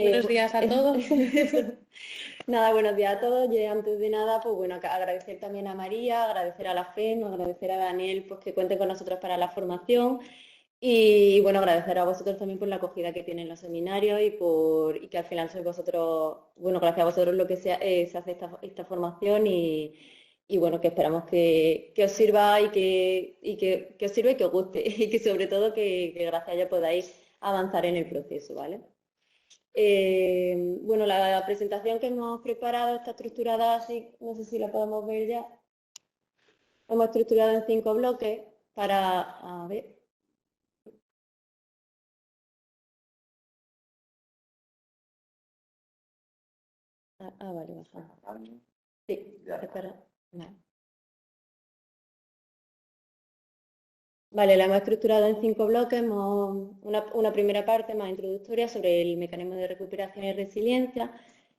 Buenos días a todos. Nada, buenos días a todos. Yo antes de nada, pues bueno, agradecer también a María, agradecer a la FEM, agradecer a Daniel, pues que cuente con nosotros para la formación y bueno, agradecer a vosotros también por la acogida que tienen los seminarios y que al final sois vosotros, bueno, gracias a vosotros lo que se hace esta formación y bueno, que esperamos que os sirva que os sirva y que os guste y que sobre todo que gracias a ella podáis avanzar en el proceso, ¿vale? Bueno, la presentación que hemos preparado está estructurada así, no sé si la podemos ver ya. Hemos estructurado en 5 bloques a ver. Vale, baja. Sí, espera. Vale. Vale, la hemos estructurado en 5 bloques. Una primera parte más introductoria sobre el mecanismo de recuperación y resiliencia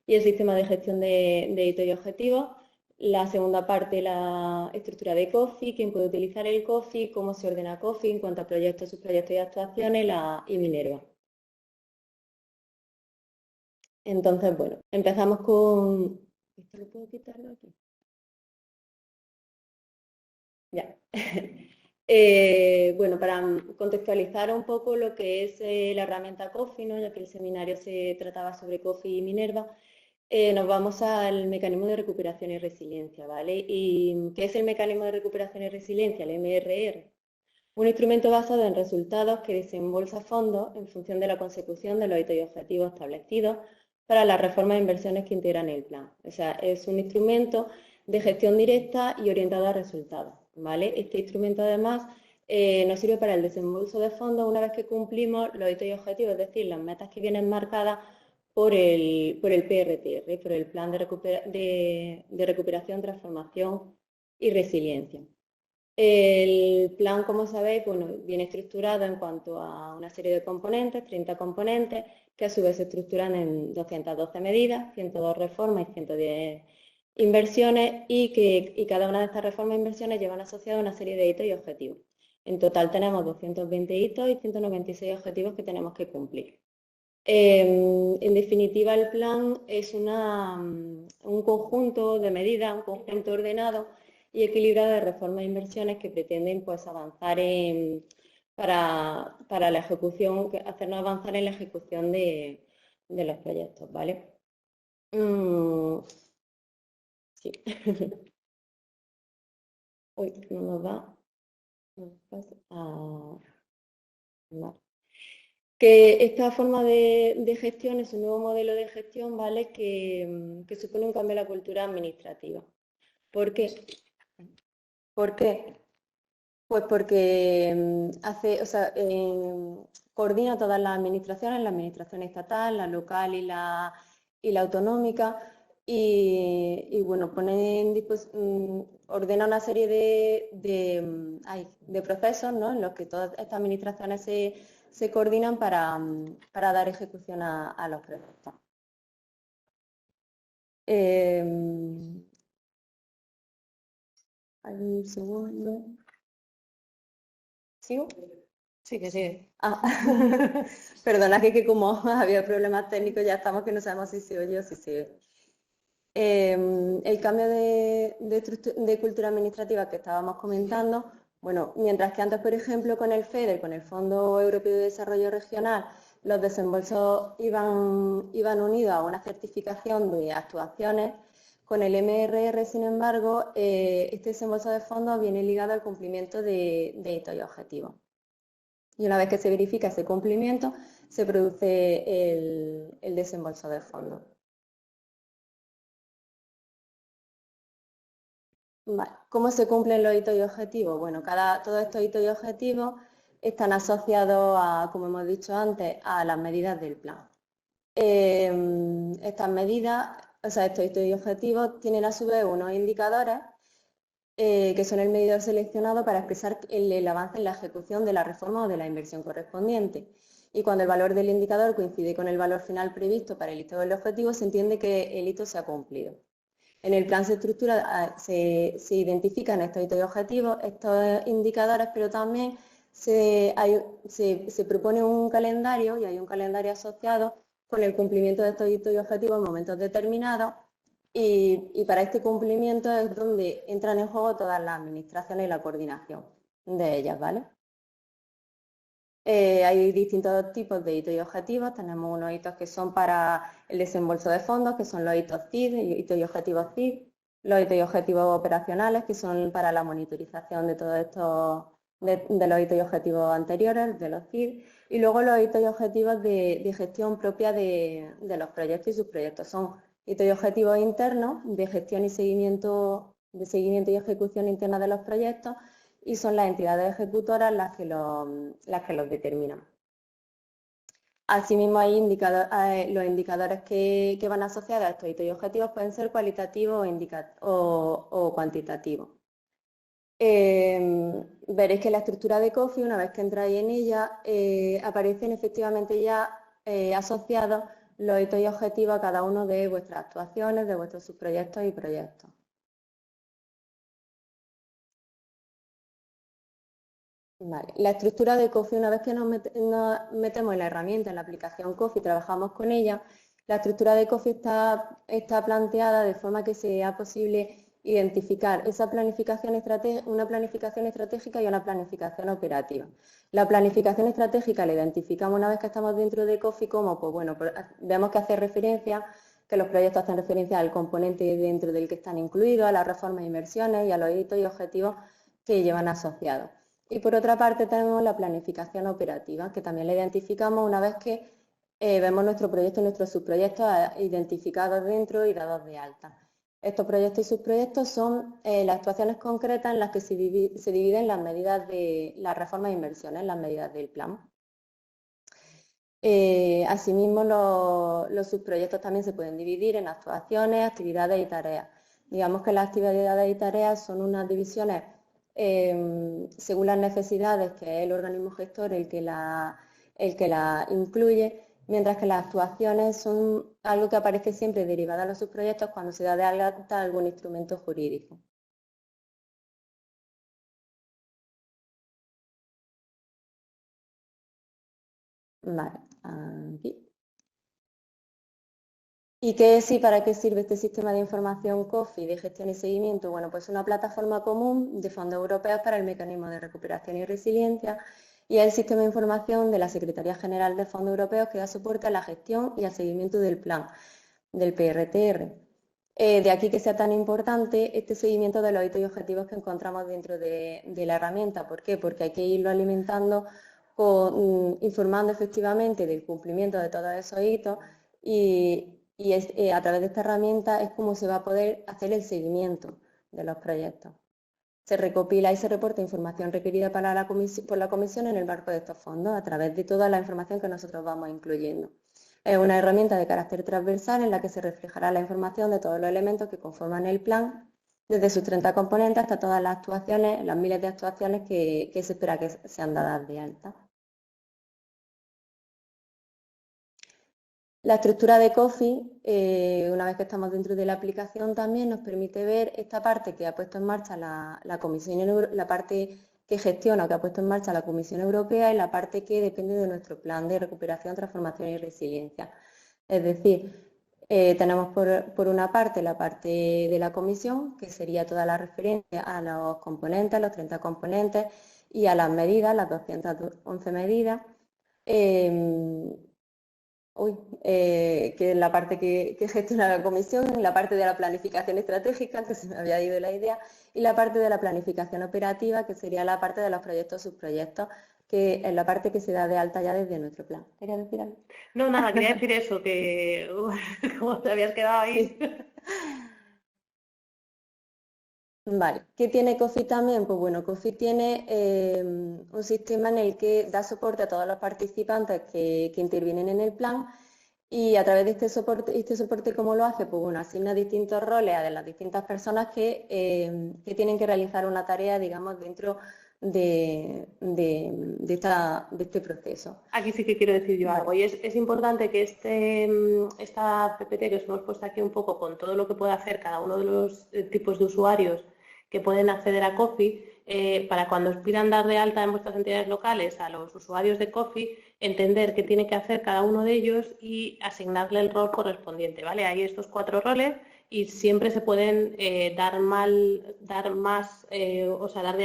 y el sistema de gestión de hitos y objetivos. La segunda parte, la estructura de COFI, quién puede utilizar el COFI, cómo se ordena COFI en cuanto a proyectos, subproyectos y actuaciones, y Minerva. Entonces, bueno, empezamos con... ¿Esto lo puedo quitarlo aquí? Ya. Bueno, para contextualizar un poco lo que es la herramienta COFI, ¿no? Ya que el seminario se trataba sobre COFI y Minerva, nos vamos al mecanismo de recuperación y resiliencia, ¿vale? ¿Y qué es el mecanismo de recuperación y resiliencia, el MRR? Un instrumento basado en resultados que desembolsa fondos en función de la consecución de los hitos y objetivos establecidos para las reformas e inversiones que integran el plan. O sea, es un instrumento de gestión directa y orientado a resultados, ¿vale? Este instrumento además nos sirve para el desembolso de fondos una vez que cumplimos los hitos y objetivos, es decir, las metas que vienen marcadas por el PRTR, por el Plan de Recuperación, Transformación y Resiliencia. El plan, como sabéis, bueno, viene estructurado en cuanto a una serie de componentes, 30 componentes, que a su vez se estructuran en 212 medidas, 102 reformas y 110 inversiones y cada una de estas reformas e inversiones llevan asociada una serie de hitos y objetivos. En total tenemos 220 hitos y 196 objetivos que tenemos que cumplir. En definitiva, el plan es un conjunto de medidas, un conjunto ordenado y equilibrado de reformas e inversiones que pretenden pues, avanzar para la ejecución, hacernos avanzar en la ejecución de los proyectos, ¿vale? Sí. Uy, no nos da. Vale. Que esta forma de gestión es un nuevo modelo de gestión, ¿vale? Que supone un cambio en la cultura administrativa. ¿Por qué? ¿Por qué? Pues porque coordina todas las administraciones, la administración estatal, la local y la autonómica, bueno, ordena una serie de procesos, ¿no? En los que todas estas administraciones se coordinan para dar ejecución a los proyectos. Un segundo. ¿Sigo? Sí, que sí. Perdona que como había problemas técnicos ya estamos que no sabemos si se oye o si se oye. El cambio de cultura administrativa que estábamos comentando, bueno, mientras que antes, por ejemplo, con el FEDER, con el Fondo Europeo de Desarrollo Regional, los desembolsos iban unidos a una certificación de actuaciones, con el MRR, sin embargo, este desembolso de fondos viene ligado al cumplimiento de hitos y objetivos. Y una vez que se verifica ese cumplimiento, se produce el desembolso de fondos. Vale. ¿Cómo se cumplen los hitos y objetivos? Bueno, todos estos hitos y objetivos están asociados a, como hemos dicho antes, a las medidas del plan. Estas medidas, o sea, estos hitos y objetivos tienen a su vez unos indicadores que son el medidor seleccionado para expresar el avance en la ejecución de la reforma o de la inversión correspondiente. Y cuando el valor del indicador coincide con el valor final previsto para el hito del objetivo, se entiende que el hito se ha cumplido. En el plan se estructura, se identifican estos hitos y objetivos, estos indicadores, pero también se propone un calendario y hay un calendario asociado con el cumplimiento de estos hitos y objetivos en momentos determinados y para este cumplimiento es donde entran en juego todas las administraciones y la coordinación de ellas, ¿vale? Hay distintos tipos de hitos y objetivos. Tenemos unos hitos que son para el desembolso de fondos, que son los hitos CID, hitos y objetivos CID, los hitos y objetivos operacionales, que son para la monitorización de todos estos, de los hitos y objetivos anteriores, de los CID, y luego los hitos y objetivos de gestión propia de los proyectos y subproyectos. Son hitos y objetivos internos de gestión y seguimiento, y ejecución interna de los proyectos, y son las entidades ejecutoras las que los determinan. Asimismo, hay los indicadores que van asociados a estos hitos y objetivos pueden ser cualitativos o cuantitativos. Veréis que la estructura de COFI, una vez que entráis en ella, aparecen efectivamente ya asociados los hitos y objetivos a cada uno de vuestras actuaciones, de vuestros subproyectos y proyectos. Vale. La estructura de COFI, una vez que nos metemos en la herramienta, en la aplicación COFI, trabajamos con ella, la estructura de COFI está planteada de forma que sea posible identificar esa planificación una planificación estratégica y una planificación operativa. La planificación estratégica la identificamos una vez que estamos dentro de COFI como, pues bueno, vemos que hace referencia, que los proyectos hacen referencia al componente dentro del que están incluidos, a las reformas e inversiones y a los hitos y objetivos que llevan asociados. Y por otra parte tenemos la planificación operativa, que también la identificamos una vez que vemos nuestro proyecto y nuestros subproyectos identificados dentro y dados de alta. Estos proyectos y subproyectos son las actuaciones concretas en las que se dividen las medidas de las reformas e inversiones, las medidas del plan. Asimismo, los subproyectos también se pueden dividir en actuaciones, actividades y tareas. Digamos que las actividades y tareas son unas divisiones según las necesidades, que es el organismo gestor el que la incluye, mientras que las actuaciones son algo que aparece siempre derivado a los subproyectos cuando se da de alta algún instrumento jurídico. Vale, aquí. ¿Y qué es y para qué sirve este sistema de información COFI de gestión y seguimiento? Bueno, pues una plataforma común de fondos europeos para el mecanismo de recuperación y resiliencia y es el sistema de información de la Secretaría General de Fondos Europeos que da soporte a la gestión y al seguimiento del plan, del PRTR. De aquí que sea tan importante este seguimiento de los hitos y objetivos que encontramos dentro de la herramienta. ¿Por qué? Porque hay que irlo alimentando, informando efectivamente del cumplimiento de todos esos hitos y a través de esta herramienta es como se va a poder hacer el seguimiento de los proyectos. Se recopila y se reporta información requerida por la comisión en el marco de estos fondos a través de toda la información que nosotros vamos incluyendo. Es una herramienta de carácter transversal en la que se reflejará la información de todos los elementos que conforman el plan, desde sus 30 componentes hasta todas las actuaciones, las miles de actuaciones que se espera que sean dadas de alta. La estructura de COFI, una vez que estamos dentro de la aplicación, también nos permite ver esta parte que ha puesto en marcha la Comisión, la parte que gestiona o que ha puesto en marcha la Comisión Europea y la parte que depende de nuestro plan de recuperación, transformación y resiliencia. Es decir, tenemos por una parte la parte de la Comisión, que sería toda la referencia a los componentes, los 30 componentes y a las medidas, las 211 medidas. Que es la parte que gestiona la comisión, la parte de la planificación estratégica, que se me había ido la idea, y la parte de la planificación operativa, que sería la parte de los proyectos, subproyectos, que es la parte que se da de alta ya desde nuestro plan. ¿Querías decir algo? No, nada, quería decir eso, que como te habías quedado ahí. Sí. Vale, ¿qué tiene COFI también? Pues bueno, COFI tiene un sistema en el que da soporte a todos los participantes que intervienen en el plan y a través de este soporte ¿cómo lo hace? Pues bueno, asigna distintos roles a las distintas personas que tienen que realizar una tarea, digamos, dentro de este proceso. Aquí sí que quiero decir yo algo, y es importante que esta PPT que os hemos puesto aquí un poco con todo lo que puede hacer cada uno de los tipos de usuarios que pueden acceder a COFI, para cuando os pidan dar de alta en vuestras entidades locales a los usuarios de Coffee, entender qué tiene que hacer cada uno de ellos y asignarle el rol correspondiente, ¿vale? Hay estos 4 roles y siempre se pueden dar de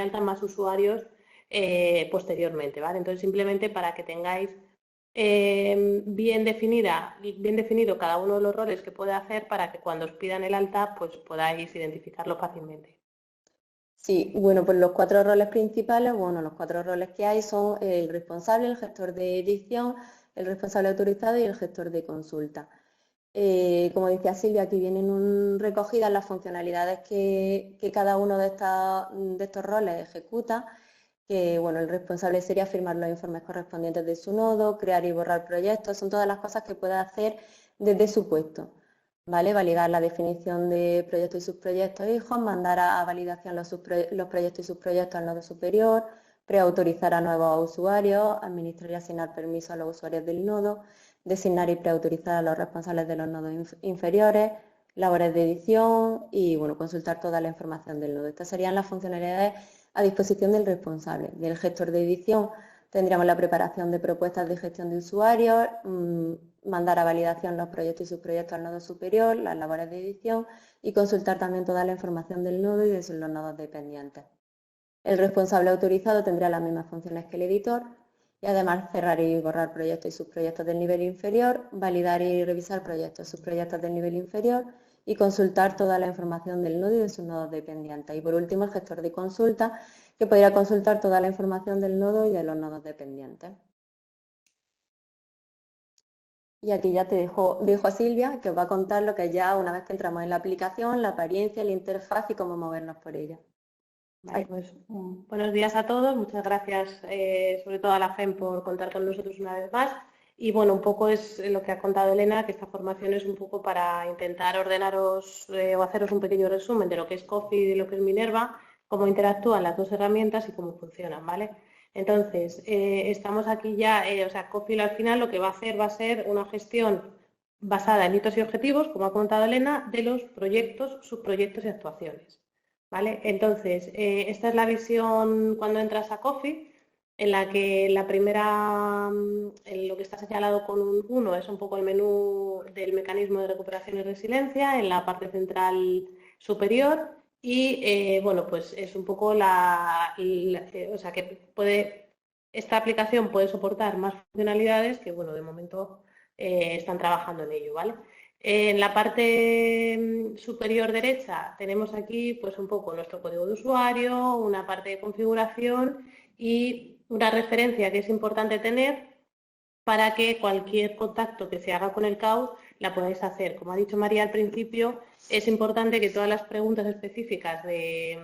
alta más usuarios posteriormente, ¿vale? Entonces, simplemente para que tengáis bien definido cada uno de los roles que puede hacer para que cuando os pidan el alta, pues podáis identificarlo fácilmente. Sí, bueno, pues los 4 roles principales, bueno, los 4 roles que hay son el responsable, el gestor de edición, el responsable autorizado y el gestor de consulta. Como decía Silvia, aquí vienen recogidas las funcionalidades que cada uno de estos roles ejecuta, que bueno, el responsable sería firmar los informes correspondientes de su nodo, crear y borrar proyectos, son todas las cosas que puede hacer desde su puesto. ¿Vale? Validar la definición de proyectos y subproyectos hijos, mandar a validación los proyectos y subproyectos al nodo superior, preautorizar a nuevos usuarios, administrar y asignar permisos a los usuarios del nodo, designar y preautorizar a los responsables de los nodos inferiores, labores de edición y bueno, consultar toda la información del nodo. Estas serían las funcionalidades a disposición del responsable. Del gestor de edición tendríamos la preparación de propuestas de gestión de usuarios, mandar a validación los proyectos y subproyectos al nodo superior, las labores de edición y consultar también toda la información del nodo y de los nodos dependientes. El responsable autorizado tendrá las mismas funciones que el editor y además cerrar y borrar proyectos y subproyectos del nivel inferior, validar y revisar proyectos y subproyectos del nivel inferior y consultar toda la información del nodo y de sus nodos dependientes. Y por último, el gestor de consulta, que podrá consultar toda la información del nodo y de los nodos dependientes. Y aquí ya te dejo a Silvia, que os va a contar lo que ya una vez que entramos en la aplicación, la apariencia, la interfaz y cómo movernos por ella. Vale, pues buenos días a todos, muchas gracias sobre todo a la FEM por contar con nosotros una vez más. Y bueno, un poco es lo que ha contado Elena, que esta formación es un poco para intentar ordenaros o haceros un pequeño resumen de lo que es Coffee y de lo que es Minerva, cómo interactúan las dos herramientas y cómo funcionan, ¿vale? Entonces, estamos aquí ya, o sea, Coffee al final lo que va a ser una gestión basada en hitos y objetivos, como ha contado Elena, de los proyectos, subproyectos y actuaciones. ¿Vale? Entonces, esta es la visión cuando entras a Coffee, en la que la primera, en lo que está señalado con un 1 es un poco el menú del mecanismo de recuperación y resiliencia, en la parte central superior, y bueno, pues es un poco o sea, que esta aplicación puede soportar más funcionalidades que, bueno, de momento están trabajando en ello, ¿vale? En la parte superior derecha tenemos aquí pues un poco nuestro código de usuario, una parte de configuración y una referencia que es importante tener para que cualquier contacto que se haga con el CAUT la podáis hacer. Como ha dicho María al principio, es importante que todas las preguntas específicas de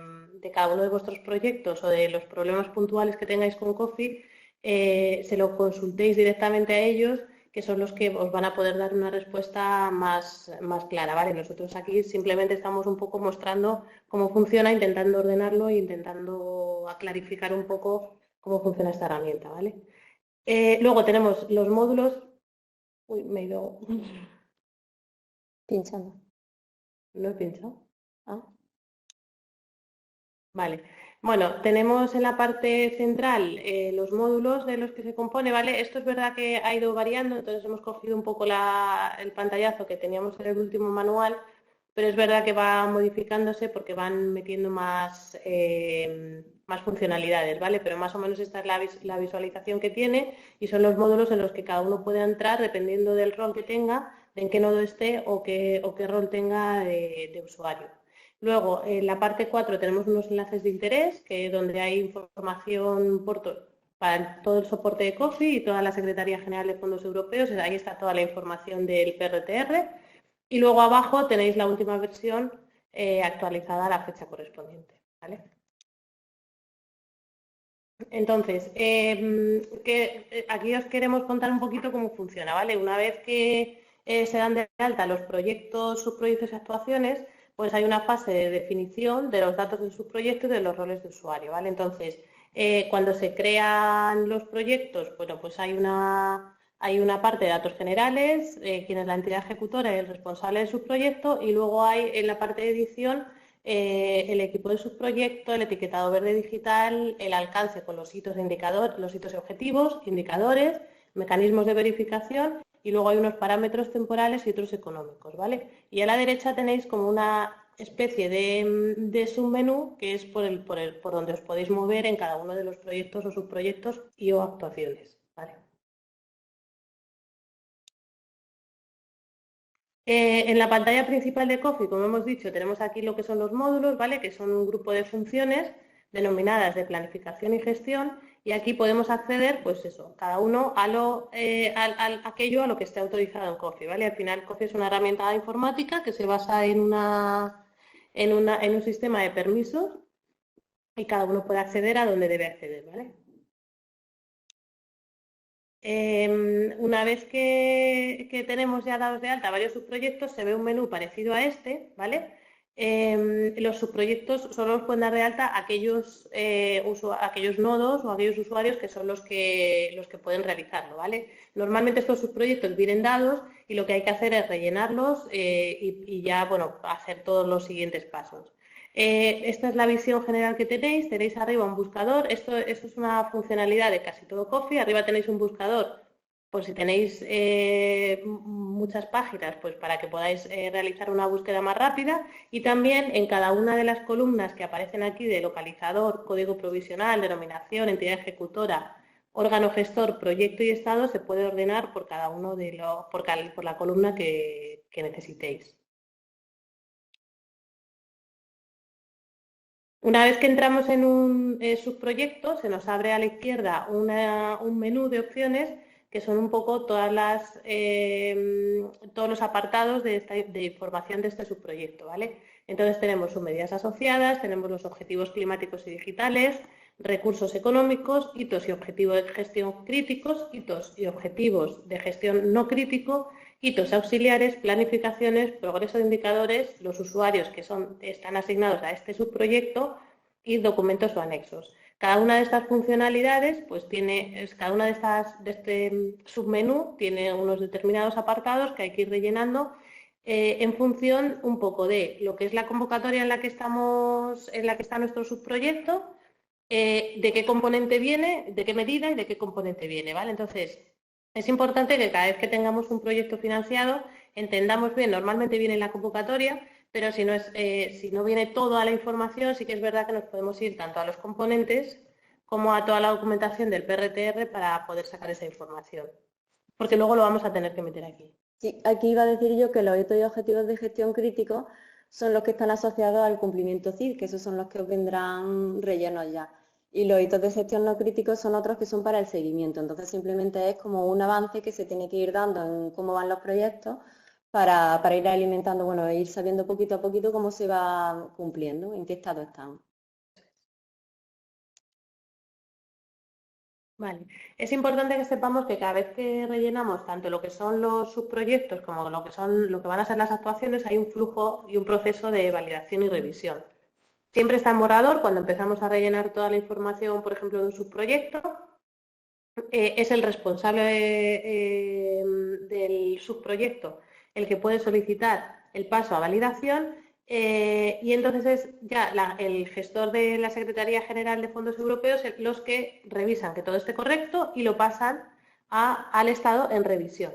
cada uno de vuestros proyectos o de los problemas puntuales que tengáis con Coffee se lo consultéis directamente a ellos, que son los que os van a poder dar una respuesta más clara, ¿vale? Nosotros aquí simplemente estamos un poco mostrando cómo funciona, intentando ordenarlo e intentando clarificar un poco cómo funciona esta herramienta, ¿vale? Luego tenemos los módulos. Uy, me he ido pinchando. ¿No he pinchado? Ah. Vale. Bueno, tenemos en la parte central los módulos de los que se compone, ¿vale? Esto es verdad que ha ido variando, entonces hemos cogido un poco el pantallazo que teníamos en el último manual, pero es verdad que va modificándose porque van metiendo más funcionalidades, ¿vale? Pero más o menos esta es la visualización que tiene y son los módulos en los que cada uno puede entrar dependiendo del rol que tenga, de en qué nodo esté o qué rol tenga de usuario. Luego, en la parte 4 tenemos unos enlaces de interés, que donde hay información para todo el soporte de Coffee y toda la Secretaría General de Fondos Europeos. Ahí está toda la información del PRTR. Y luego abajo tenéis la última versión actualizada a la fecha correspondiente, ¿vale? Entonces, aquí os queremos contar un poquito cómo funciona, ¿vale? Una vez que se dan de alta los proyectos, subproyectos y actuaciones, pues hay una fase de definición de los datos del subproyecto y de los roles de usuario, ¿vale? Entonces, cuando se crean los proyectos, bueno, pues hay una parte de datos generales, quién es la entidad ejecutora y el responsable de su proyecto, y luego hay en la parte de edición el equipo de subproyecto, el etiquetado verde digital, el alcance con los hitos los hitos y objetivos, indicadores, mecanismos de verificación y luego hay unos parámetros temporales y otros económicos, ¿vale? Y a la derecha tenéis como una especie de submenú que es por donde os podéis mover en cada uno de los proyectos o subproyectos y o actuaciones, ¿vale? En la pantalla principal de Coffee, como hemos dicho, tenemos aquí lo que son los módulos, ¿vale? Que son un grupo de funciones denominadas de planificación y gestión, y aquí podemos acceder, pues eso, cada uno a aquello a lo que esté autorizado en Coffee, ¿vale? Al final Coffee es una herramienta informática que se basa en un sistema de permisos y cada uno puede acceder a donde debe acceder, ¿vale? Una vez que tenemos ya dados de alta varios subproyectos, se ve un menú parecido a este, ¿vale? Los subproyectos solo los pueden dar de alta aquellos nodos o aquellos usuarios que son los que pueden realizarlo, ¿vale? Normalmente estos subproyectos vienen dados y lo que hay que hacer es rellenarlos y ya, bueno, hacer todos los siguientes pasos. Esta es la visión general que tenéis arriba un buscador, esto es una funcionalidad de casi todo Coffee, arriba tenéis un buscador por si tenéis muchas páginas, pues para que podáis realizar una búsqueda más rápida y también en cada una de las columnas que aparecen aquí de localizador, código provisional, denominación, entidad ejecutora, órgano gestor, proyecto y estado se puede ordenar por cada uno por la columna que necesitéis. Una vez que entramos en un subproyecto, se nos abre a la izquierda un menú de opciones que son un poco todos los apartados de información de este subproyecto, ¿vale? Entonces tenemos sus medidas asociadas, tenemos los objetivos climáticos y digitales, recursos económicos, hitos y objetivos de gestión críticos, hitos y objetivos de gestión no crítico, hitos auxiliares, planificaciones, progreso de indicadores, los usuarios que están asignados a este subproyecto y documentos o anexos. Cada una de estas funcionalidades, pues cada una de este submenú tiene unos determinados apartados que hay que ir rellenando en función un poco de lo que es la convocatoria en la que está nuestro subproyecto, de qué componente viene, de qué medida y de qué componente viene, ¿vale? Entonces, es importante que cada vez que tengamos un proyecto financiado entendamos bien, normalmente viene en la convocatoria, pero si no viene toda la información, sí que es verdad que nos podemos ir tanto a los componentes como a toda la documentación del PRTR para poder sacar esa información, porque luego lo vamos a tener que meter aquí. Sí, aquí iba a decir yo que los hitos y objetivos de gestión críticos son los que están asociados al cumplimiento CID, que esos son los que os vendrán rellenos ya. Y los hitos de gestión no críticos son otros que son para el seguimiento. Entonces simplemente es como un avance que se tiene que ir dando en cómo van los proyectos para ir alimentando, bueno, e ir sabiendo poquito a poquito cómo se va cumpliendo, en qué estado están. Vale. Es importante que sepamos que cada vez que rellenamos tanto lo que son los subproyectos como lo que van a ser las actuaciones, hay un flujo y un proceso de validación y revisión. Siempre está en borrador cuando empezamos a rellenar toda la información, por ejemplo, de un subproyecto. Es el responsable del subproyecto el que puede solicitar el paso a validación y entonces es ya el gestor de la Secretaría General de Fondos Europeos los que revisan que todo esté correcto y lo pasan al Estado en revisión.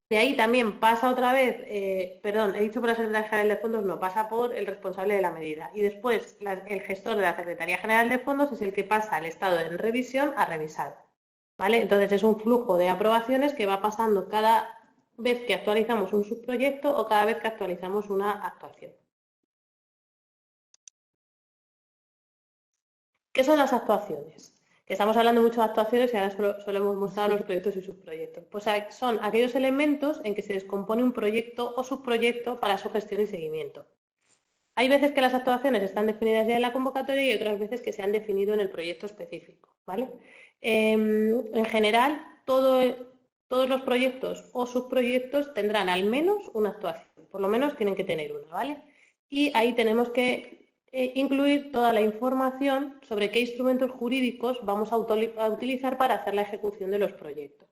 De ahí también pasa otra vez, he dicho por la Secretaría General de Fondos, no, pasa por el responsable de la medida. Y después el gestor de la Secretaría General de Fondos es el que pasa al Estado en revisión a revisar. ¿Vale? Entonces es un flujo de aprobaciones que va pasando cada vez que actualizamos un subproyecto o cada vez que actualizamos una actuación. ¿Qué son las actuaciones? Que estamos hablando mucho de actuaciones y ahora solo hemos mostrado los proyectos y subproyectos. Pues son aquellos elementos en que se descompone un proyecto o subproyecto para su gestión y seguimiento. Hay veces que las actuaciones están definidas ya en la convocatoria y otras veces que se han definido en el proyecto específico, ¿vale? En general, todos los proyectos o subproyectos tendrán al menos una actuación, por lo menos tienen que tener una, ¿vale? Y ahí tenemos que incluir toda la información sobre qué instrumentos jurídicos vamos a utilizar para hacer la ejecución de los proyectos.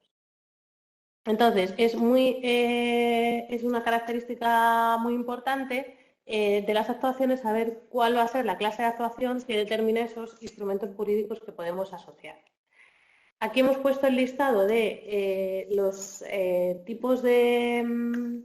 Entonces, es una característica muy importante de las actuaciones saber cuál va a ser la clase de actuación que determina esos instrumentos jurídicos que podemos asociar. Aquí hemos puesto el listado de los tipos de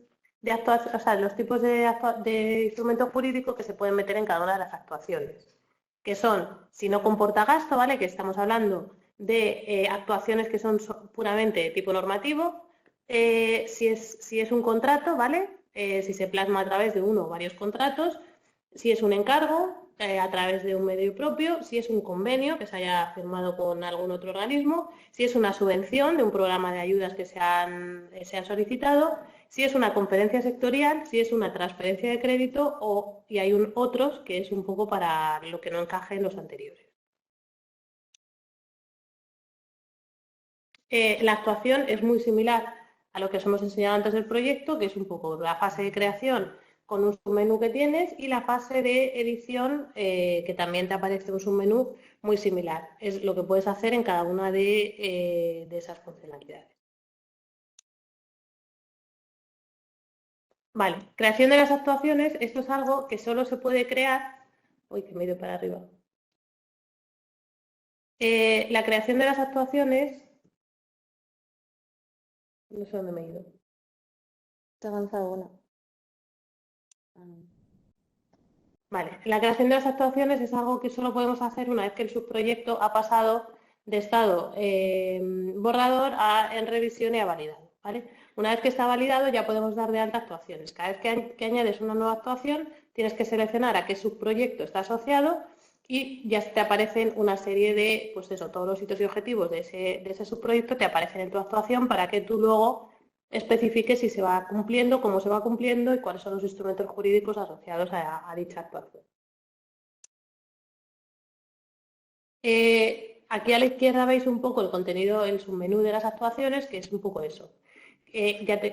actuación, o sea, los tipos de instrumentos jurídicos que se pueden meter en cada una de las actuaciones, que son, si no comporta gasto, ¿vale? Que estamos hablando de actuaciones que son puramente de tipo normativo, si es un contrato, ¿vale? Si se plasma a través de uno o varios contratos, si es un encargo, a través de un medio propio, si es un convenio que se haya firmado con algún otro organismo, si es una subvención de un programa de ayudas que se han solicitado, si es una conferencia sectorial, si es una transferencia de crédito y hay otros que es un poco para lo que no encaje en los anteriores. La actuación es muy similar a lo que os hemos enseñado antes del proyecto, que es un poco la fase de creación con un submenú que tienes y la fase de edición, que también te aparece un submenú muy similar. Es lo que puedes hacer en cada una de esas funcionalidades. Vale, creación de las actuaciones, esto es algo que solo se puede crear... Uy, que me he ido para arriba. La creación de las actuaciones... No sé dónde me he ido. Te ha avanzado una. Vale, la creación de las actuaciones es algo que solo podemos hacer una vez que el subproyecto ha pasado de estado borrador en revisión y a validado, ¿vale? Una vez que está validado ya podemos dar de alta actuaciones. Cada vez que añades una nueva actuación tienes que seleccionar a qué subproyecto está asociado y ya te aparecen una serie de, pues eso, todos los hitos y objetivos de ese subproyecto te aparecen en tu actuación para que tú luego especifique si se va cumpliendo, cómo se va cumpliendo y cuáles son los instrumentos jurídicos asociados a dicha actuación. Aquí a la izquierda veis un poco el contenido, el submenú de las actuaciones, que es un poco eso.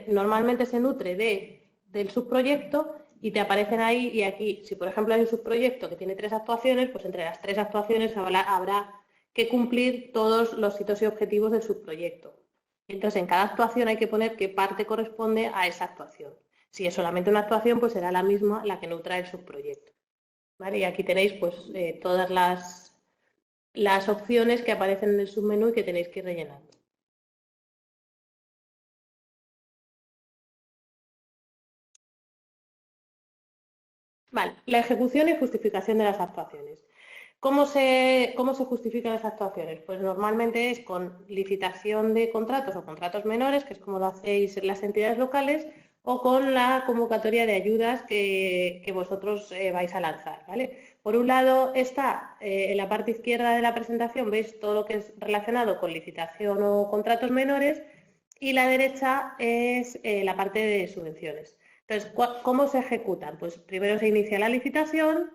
Normalmente se nutre del subproyecto y te aparecen ahí y aquí, si por ejemplo hay un subproyecto que tiene 3 actuaciones, pues entre las 3 actuaciones habrá que cumplir todos los hitos y objetivos del subproyecto. Entonces, en cada actuación hay que poner qué parte corresponde a esa actuación. Si es solamente una actuación, pues será la misma la que nutra el subproyecto. ¿Vale? Y aquí tenéis pues todas las opciones que aparecen en el submenú y que tenéis que ir rellenando. Vale, la ejecución y justificación de las actuaciones. ¿Cómo se justifican las actuaciones? Pues normalmente es con licitación de contratos o contratos menores, que es como lo hacéis en las entidades locales, o con la convocatoria de ayudas que vosotros vais a lanzar, ¿vale? Por un lado está en la parte izquierda de la presentación, veis todo lo que es relacionado con licitación o contratos menores, y la derecha es la parte de subvenciones. Entonces, ¿cómo se ejecutan? Pues primero se inicia la licitación,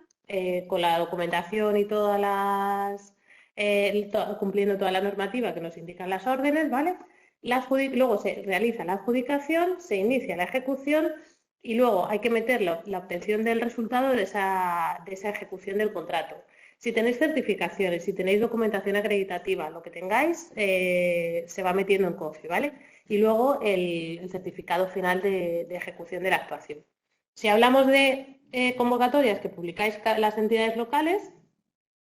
con la documentación y todas cumpliendo toda la normativa que nos indican las órdenes, ¿vale? Luego se realiza la adjudicación, se inicia la ejecución y luego hay que meter la obtención del resultado de esa ejecución del contrato. Si tenéis certificaciones, si tenéis documentación acreditativa, lo que tengáis, se va metiendo en COFI, ¿vale? Y luego el certificado final de ejecución de la actuación. Si hablamos de convocatorias que publicáis las entidades locales,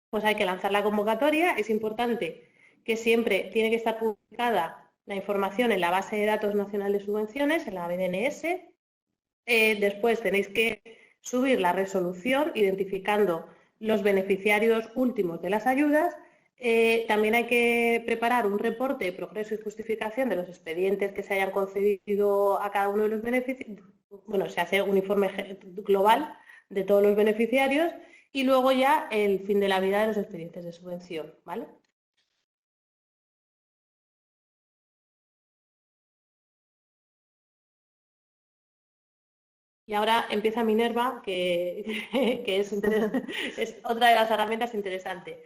pues hay que lanzar la convocatoria. Es importante que siempre tiene que estar publicada la información en la base de datos nacional de subvenciones, en la BDNS. Después tenéis que subir la resolución identificando los beneficiarios últimos de las ayudas. También hay que preparar un reporte de progreso y justificación de los expedientes que se hayan concedido a cada uno de los beneficiarios. Bueno, se hace un informe global de todos los beneficiarios y luego ya el fin de la vida de los expedientes de subvención, ¿vale? Y ahora empieza Minerva, que es otra de las herramientas interesantes.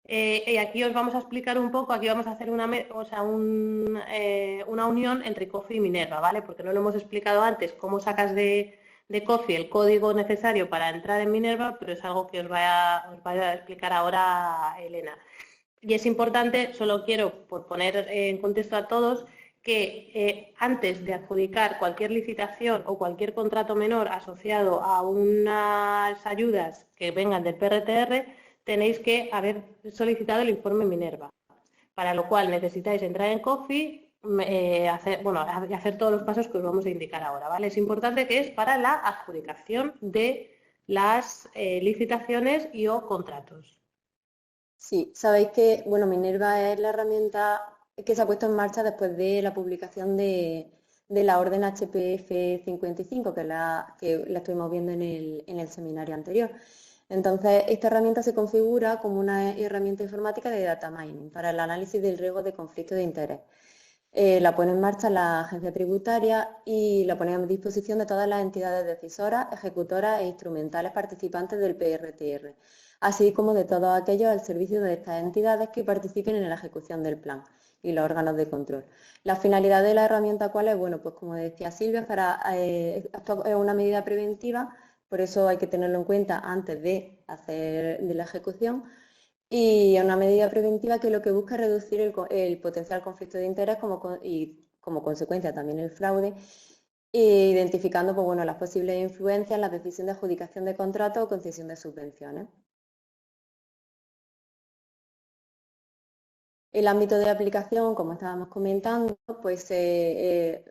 Y aquí os vamos a explicar un poco, aquí vamos a hacer una unión entre COFI y Minerva, ¿vale? Porque no lo hemos explicado antes, cómo sacas de COFI el código necesario para entrar en Minerva, pero es algo que os va a explicar ahora Elena. Y es importante, solo quiero, por poner en contexto a todos, que antes de adjudicar cualquier licitación o cualquier contrato menor asociado a unas ayudas que vengan del PRTR, tenéis que haber solicitado el informe Minerva, para lo cual necesitáis entrar en COFI, hacer todos los pasos que os vamos a indicar ahora, ¿vale? Es importante que es para la adjudicación de las licitaciones y o contratos. Sí, sabéis que, bueno, Minerva es la herramienta que se ha puesto en marcha después de la publicación de la orden HPF 55, que la estuvimos viendo en el seminario anterior. Entonces, esta herramienta se configura como una herramienta informática de data mining para el análisis del riesgo de conflicto de interés. La pone en marcha la agencia tributaria y la pone a disposición de todas las entidades decisoras, ejecutoras e instrumentales participantes del PRTR, así como de todos aquellos al servicio de estas entidades que participen en la ejecución del plan y los órganos de control. La finalidad de la herramienta, ¿cuál es? Bueno, pues como decía Silvia, esto es una medida preventiva, por eso hay que tenerlo en cuenta antes de hacer de la ejecución, y es una medida preventiva que lo que busca es reducir el potencial conflicto de interés y como consecuencia también el fraude, identificando pues, bueno, las posibles influencias en la decisión de adjudicación de contratos o concesión de subvenciones. El ámbito de aplicación, como estábamos comentando, pues se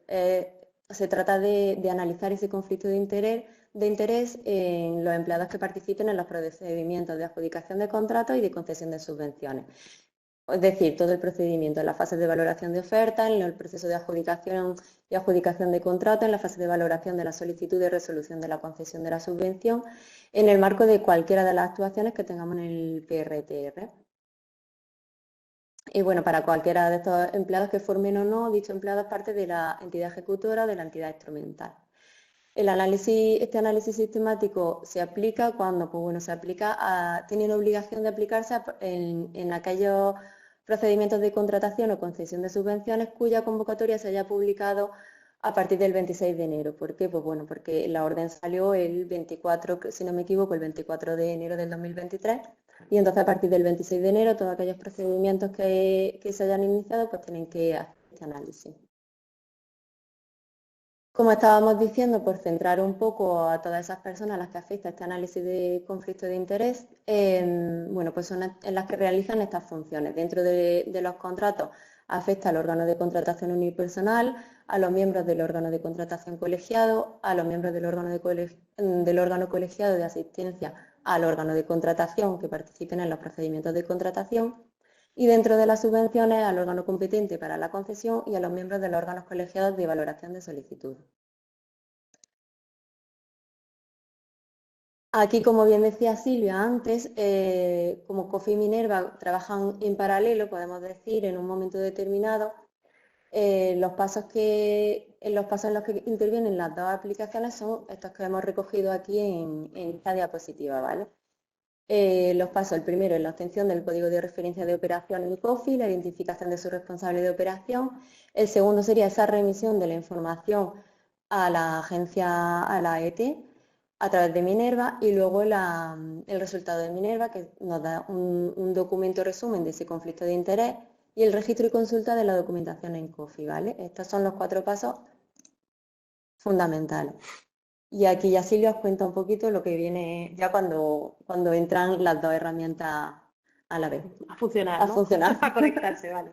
trata de analizar ese conflicto de interés en los empleados que participen en los procedimientos de adjudicación de contratos y de concesión de subvenciones. Es decir, todo el procedimiento, en la fase de valoración de ofertas, en el proceso de adjudicación y adjudicación de contrato, en la fase de valoración de la solicitud de resolución de la concesión de la subvención, en el marco de cualquiera de las actuaciones que tengamos en el PRTR. Y bueno, para cualquiera de estos empleados que formen o no, dicho empleado es parte de la entidad ejecutora o de la entidad instrumental. Este análisis sistemático se aplica cuando, pues bueno, tiene una obligación de aplicarse en aquellos procedimientos de contratación o concesión de subvenciones cuya convocatoria se haya publicado a partir del 26 de enero. ¿Por qué? Pues bueno, porque la orden salió el 24, si no me equivoco, el 24 de enero del 2023, y entonces a partir del 26 de enero todos aquellos procedimientos que se hayan iniciado pues tienen que hacer este análisis. Como estábamos diciendo, por centrar un poco a todas esas personas a las que afecta este análisis de conflicto de interés, bueno, pues son en las que realizan estas funciones. Dentro de los contratos afecta al órgano de contratación unipersonal, a los miembros del órgano de contratación colegiado, a los miembros del órgano colegiado de asistencia al órgano de contratación que participen en los procedimientos de contratación, y dentro de las subvenciones al órgano competente para la concesión y a los miembros de los órganos colegiados de valoración de solicitud. Aquí, como bien decía Silvia antes, como COFI y Minerva trabajan en paralelo, podemos decir, en un momento determinado, los pasos en los que intervienen las dos aplicaciones son estos que hemos recogido aquí en esta diapositiva, ¿vale? Los pasos, el primero es la obtención del código de referencia de operación en COFI, la identificación de su responsable de operación. El segundo sería esa remisión de la información a la agencia, a la AET, a través de Minerva, y luego el resultado de Minerva, que nos da un documento resumen de ese conflicto de interés, y el registro y consulta de la documentación en COFI, ¿vale? Estos son los 4 pasos fundamentales. Y aquí ya Silvia os cuenta un poquito lo que viene ya cuando entran las dos herramientas a la vez. A funcionar, A ¿no? funcionar. A conectarse, vale.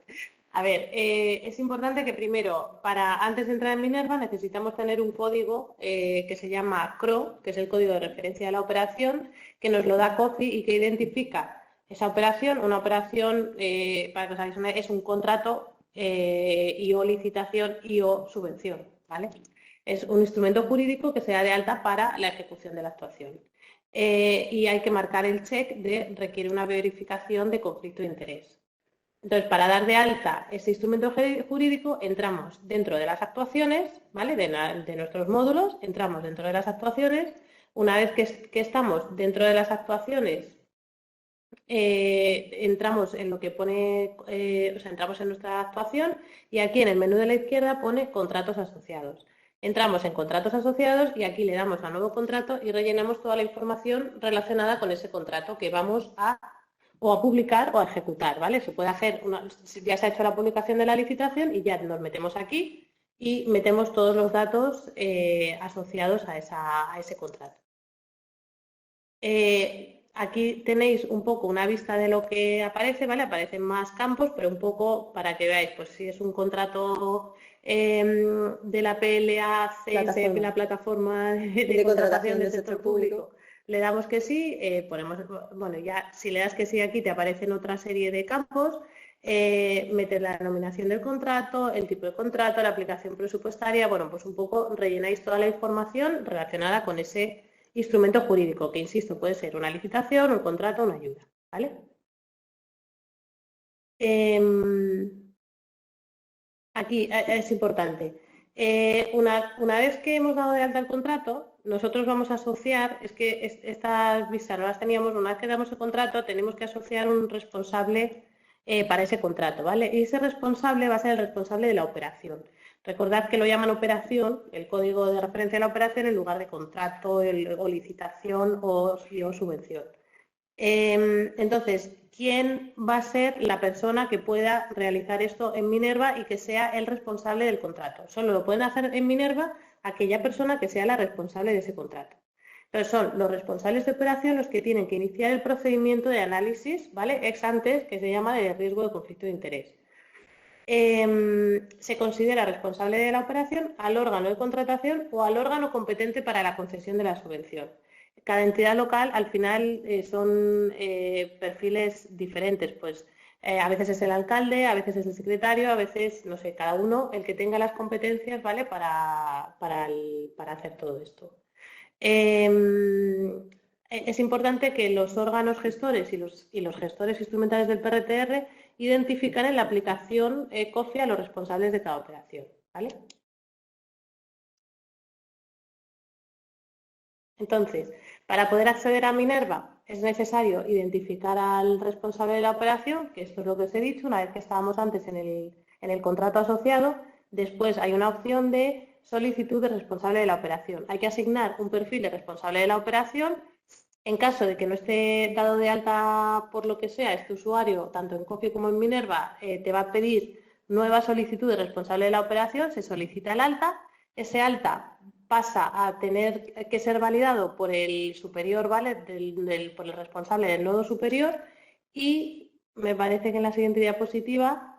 A ver, es importante que primero, antes de entrar en Minerva, necesitamos tener un código que se llama CRO, que es el código de referencia de la operación, que nos lo da COFI y que identifica esa operación. Una operación, para que os hagáis una idea, es un contrato y o licitación y o subvención, ¿vale? Es un instrumento jurídico que se da de alta para la ejecución de la actuación. Y hay que marcar el check de requiere una verificación de conflicto de interés. Entonces, para dar de alta ese instrumento jurídico, entramos dentro de las actuaciones, ¿vale? De nuestros módulos, entramos dentro de las actuaciones. Una vez que estamos dentro de las actuaciones, entramos en lo que pone, entramos en nuestra actuación, y aquí en el menú de la izquierda pone contratos asociados. Entramos en contratos asociados y aquí le damos a nuevo contrato y rellenamos toda la información relacionada con ese contrato que vamos a o a publicar o a ejecutar, ¿vale? Se puede hacer, ya se ha hecho la publicación de la licitación y ya nos metemos aquí y metemos todos los datos asociados a ese contrato. Aquí tenéis un poco una vista de lo que aparece, ¿vale? Aparecen más campos, pero un poco para que veáis, pues si es un contrato de la PLACS, la plataforma de contratación del sector público, le damos que sí, ponemos, bueno, ya si le das que sí aquí te aparecen otra serie de campos, metes la denominación del contrato, el tipo de contrato, la aplicación presupuestaria, bueno, pues un poco rellenáis toda la información relacionada con ese instrumento jurídico, que insisto, puede ser una licitación, un contrato, una ayuda, ¿vale? Aquí es importante. Una vez que hemos dado de alta el contrato, nosotros vamos a asociar, es que estas vistas no las teníamos, una vez que damos el contrato, tenemos que asociar un responsable para ese contrato, ¿vale? Y ese responsable va a ser el responsable de la operación. Recordad que lo llaman operación, el código de referencia de la operación, en lugar de contrato o licitación o subvención. Entonces, ¿quién va a ser la persona que pueda realizar esto en Minerva y que sea el responsable del contrato? Solo lo pueden hacer en Minerva aquella persona que sea la responsable de ese contrato. Entonces, son los responsables de operación los que tienen que iniciar el procedimiento de análisis, ¿vale? Ex antes, que se llama de riesgo de conflicto de interés. Se considera responsable de la operación al órgano de contratación o al órgano competente para la concesión de la subvención. Cada entidad local al final son perfiles diferentes, pues a veces es el alcalde, a veces es el secretario, a veces, no sé, cada uno el que tenga las competencias, ¿vale? Para hacer todo esto. Es importante que los órganos gestores y los gestores instrumentales del PRTR identifican en la aplicación COFI a los responsables de cada operación, ¿vale? Entonces, para poder acceder a Minerva es necesario identificar al responsable de la operación, que esto es lo que os he dicho, una vez que estábamos antes en el contrato asociado. Después hay una opción de solicitud de responsable de la operación. Hay que asignar un perfil de responsable de la operación. En caso de que no esté dado de alta por lo que sea este usuario, tanto en COFI como en Minerva, te va a pedir nueva solicitud de responsable de la operación, se solicita el alta, ese alta pasa a tener que ser validado por el superior, ¿vale? Por el responsable del nodo superior, y me parece que en la siguiente diapositiva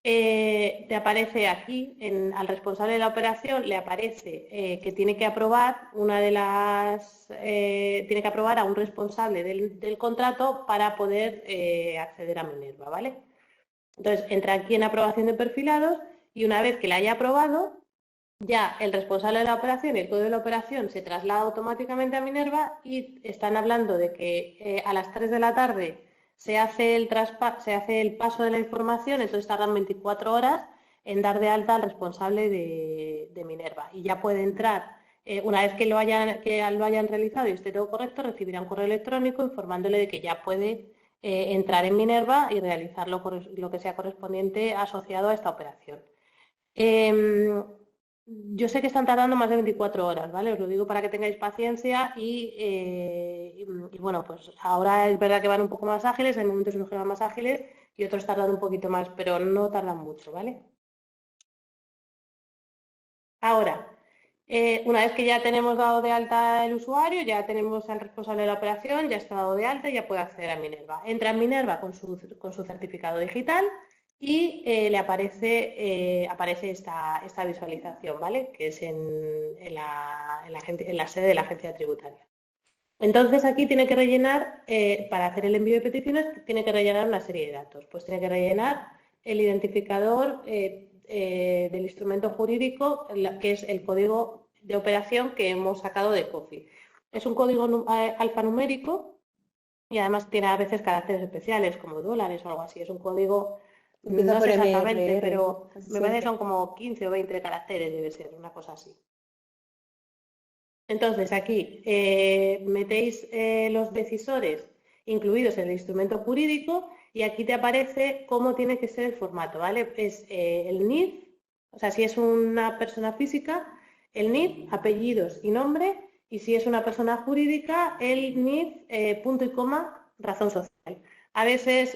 te aparece aquí, al responsable de la operación le aparece que tiene que aprobar tiene que aprobar a un responsable del contrato para poder acceder a Minerva, ¿vale? Entonces entra aquí en aprobación de perfilados y una vez que la haya aprobado, ya el responsable de la operación y el código de la operación se traslada automáticamente a Minerva y están hablando de que a las 3 de la tarde se hace el paso de la información, entonces tardan 24 horas en dar de alta al responsable de Minerva. Y ya puede entrar, una vez que lo hayan realizado y esté todo correcto, recibirá un correo electrónico informándole de que ya puede entrar en Minerva y realizar lo que sea correspondiente asociado a esta operación. Yo sé que están tardando más de 24 horas, ¿vale? Os lo digo para que tengáis paciencia y bueno, pues ahora es verdad que van un poco más ágiles, hay momentos en los que van más ágiles y otros tardan un poquito más, pero no tardan mucho, ¿vale? Ahora, una vez que ya tenemos dado de alta el usuario, ya tenemos al responsable de la operación, ya está dado de alta y ya puede acceder a Minerva. Entra en Minerva con su certificado digital y le aparece esta visualización, ¿vale? Que es en la sede de la agencia tributaria. Entonces aquí tiene que rellenar, para hacer el envío de peticiones, tiene que rellenar una serie de datos. Pues tiene que rellenar el identificador del instrumento jurídico, que es el código de operación que hemos sacado de COFI. Es un código alfanumérico y además tiene a veces caracteres especiales como dólares o algo así. Es un código, no sé exactamente, pero me parece que son como 15 o 20 caracteres, debe ser, una cosa así. Entonces aquí metéis los decisores incluidos en el instrumento jurídico y aquí te aparece cómo tiene que ser el formato, ¿vale? Es el NIF, o sea, si es una persona física, el NIF, apellidos y nombre, y si es una persona jurídica, el NIF, punto y coma, razón social. a veces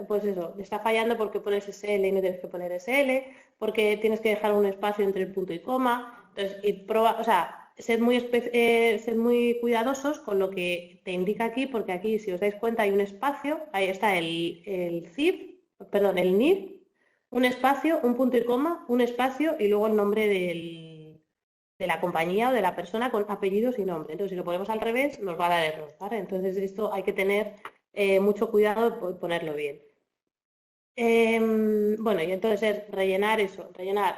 pues eso, está fallando porque pones SL y no tienes que poner SL, porque tienes que dejar un espacio entre el punto y coma. Entonces, o sea, sed muy cuidadosos con lo que te indica aquí, porque aquí, si os dais cuenta, hay un espacio, ahí está el CIF, perdón, el NIF, un espacio, un punto y coma, un espacio y luego el nombre de la compañía o de la persona con apellidos y nombre. Entonces, si lo ponemos al revés, nos va a dar error, ¿vale? Entonces, esto hay que tener mucho cuidado de ponerlo bien. Bueno, y entonces es rellenar eso, rellenar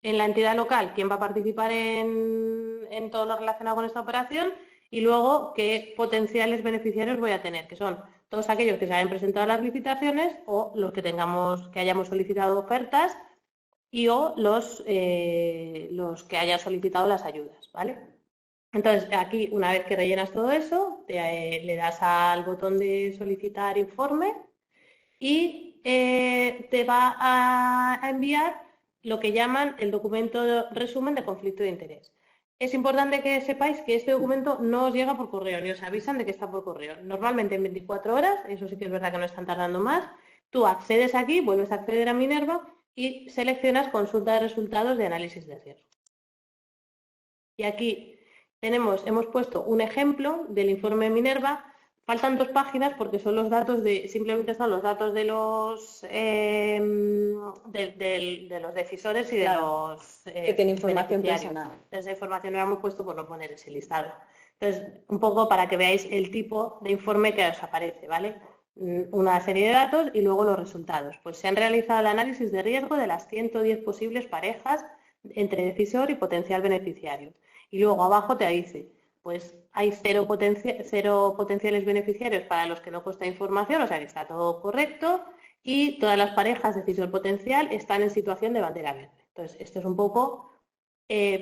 en la entidad local quién va a participar en todo lo relacionado con esta operación y luego qué potenciales beneficiarios voy a tener, que son todos aquellos que se hayan presentado a las licitaciones o los que que hayamos solicitado ofertas y o los que hayan solicitado las ayudas, ¿vale? Entonces, aquí, una vez que rellenas todo eso, le das al botón de solicitar informe y te va a enviar lo que llaman el documento resumen de conflicto de interés. Es importante que sepáis que este documento no os llega por correo, ni os avisan de que está por correo. Normalmente en 24 horas, eso sí que es verdad que no están tardando más, tú accedes aquí, vuelves a acceder a Minerva y seleccionas consulta de resultados de análisis de riesgo. Y aquí hemos puesto un ejemplo del informe Minerva. Faltan 2 páginas porque son los datos simplemente son los datos de los decisores y de los que tiene información beneficiarios. personal. Esa información no la hemos puesto por no poner ese listado. Entonces, un poco para que veáis el tipo de informe que os aparece, ¿vale? Una serie de datos y luego los resultados. Pues se han realizado el análisis de riesgo de las 110 posibles parejas entre decisor y potencial beneficiario. Y luego abajo te dice, pues hay cero potenciales beneficiarios para los que no consta información, o sea que está todo correcto, y todas las parejas decisor potencial están en situación de bandera verde. Entonces, esto es un poco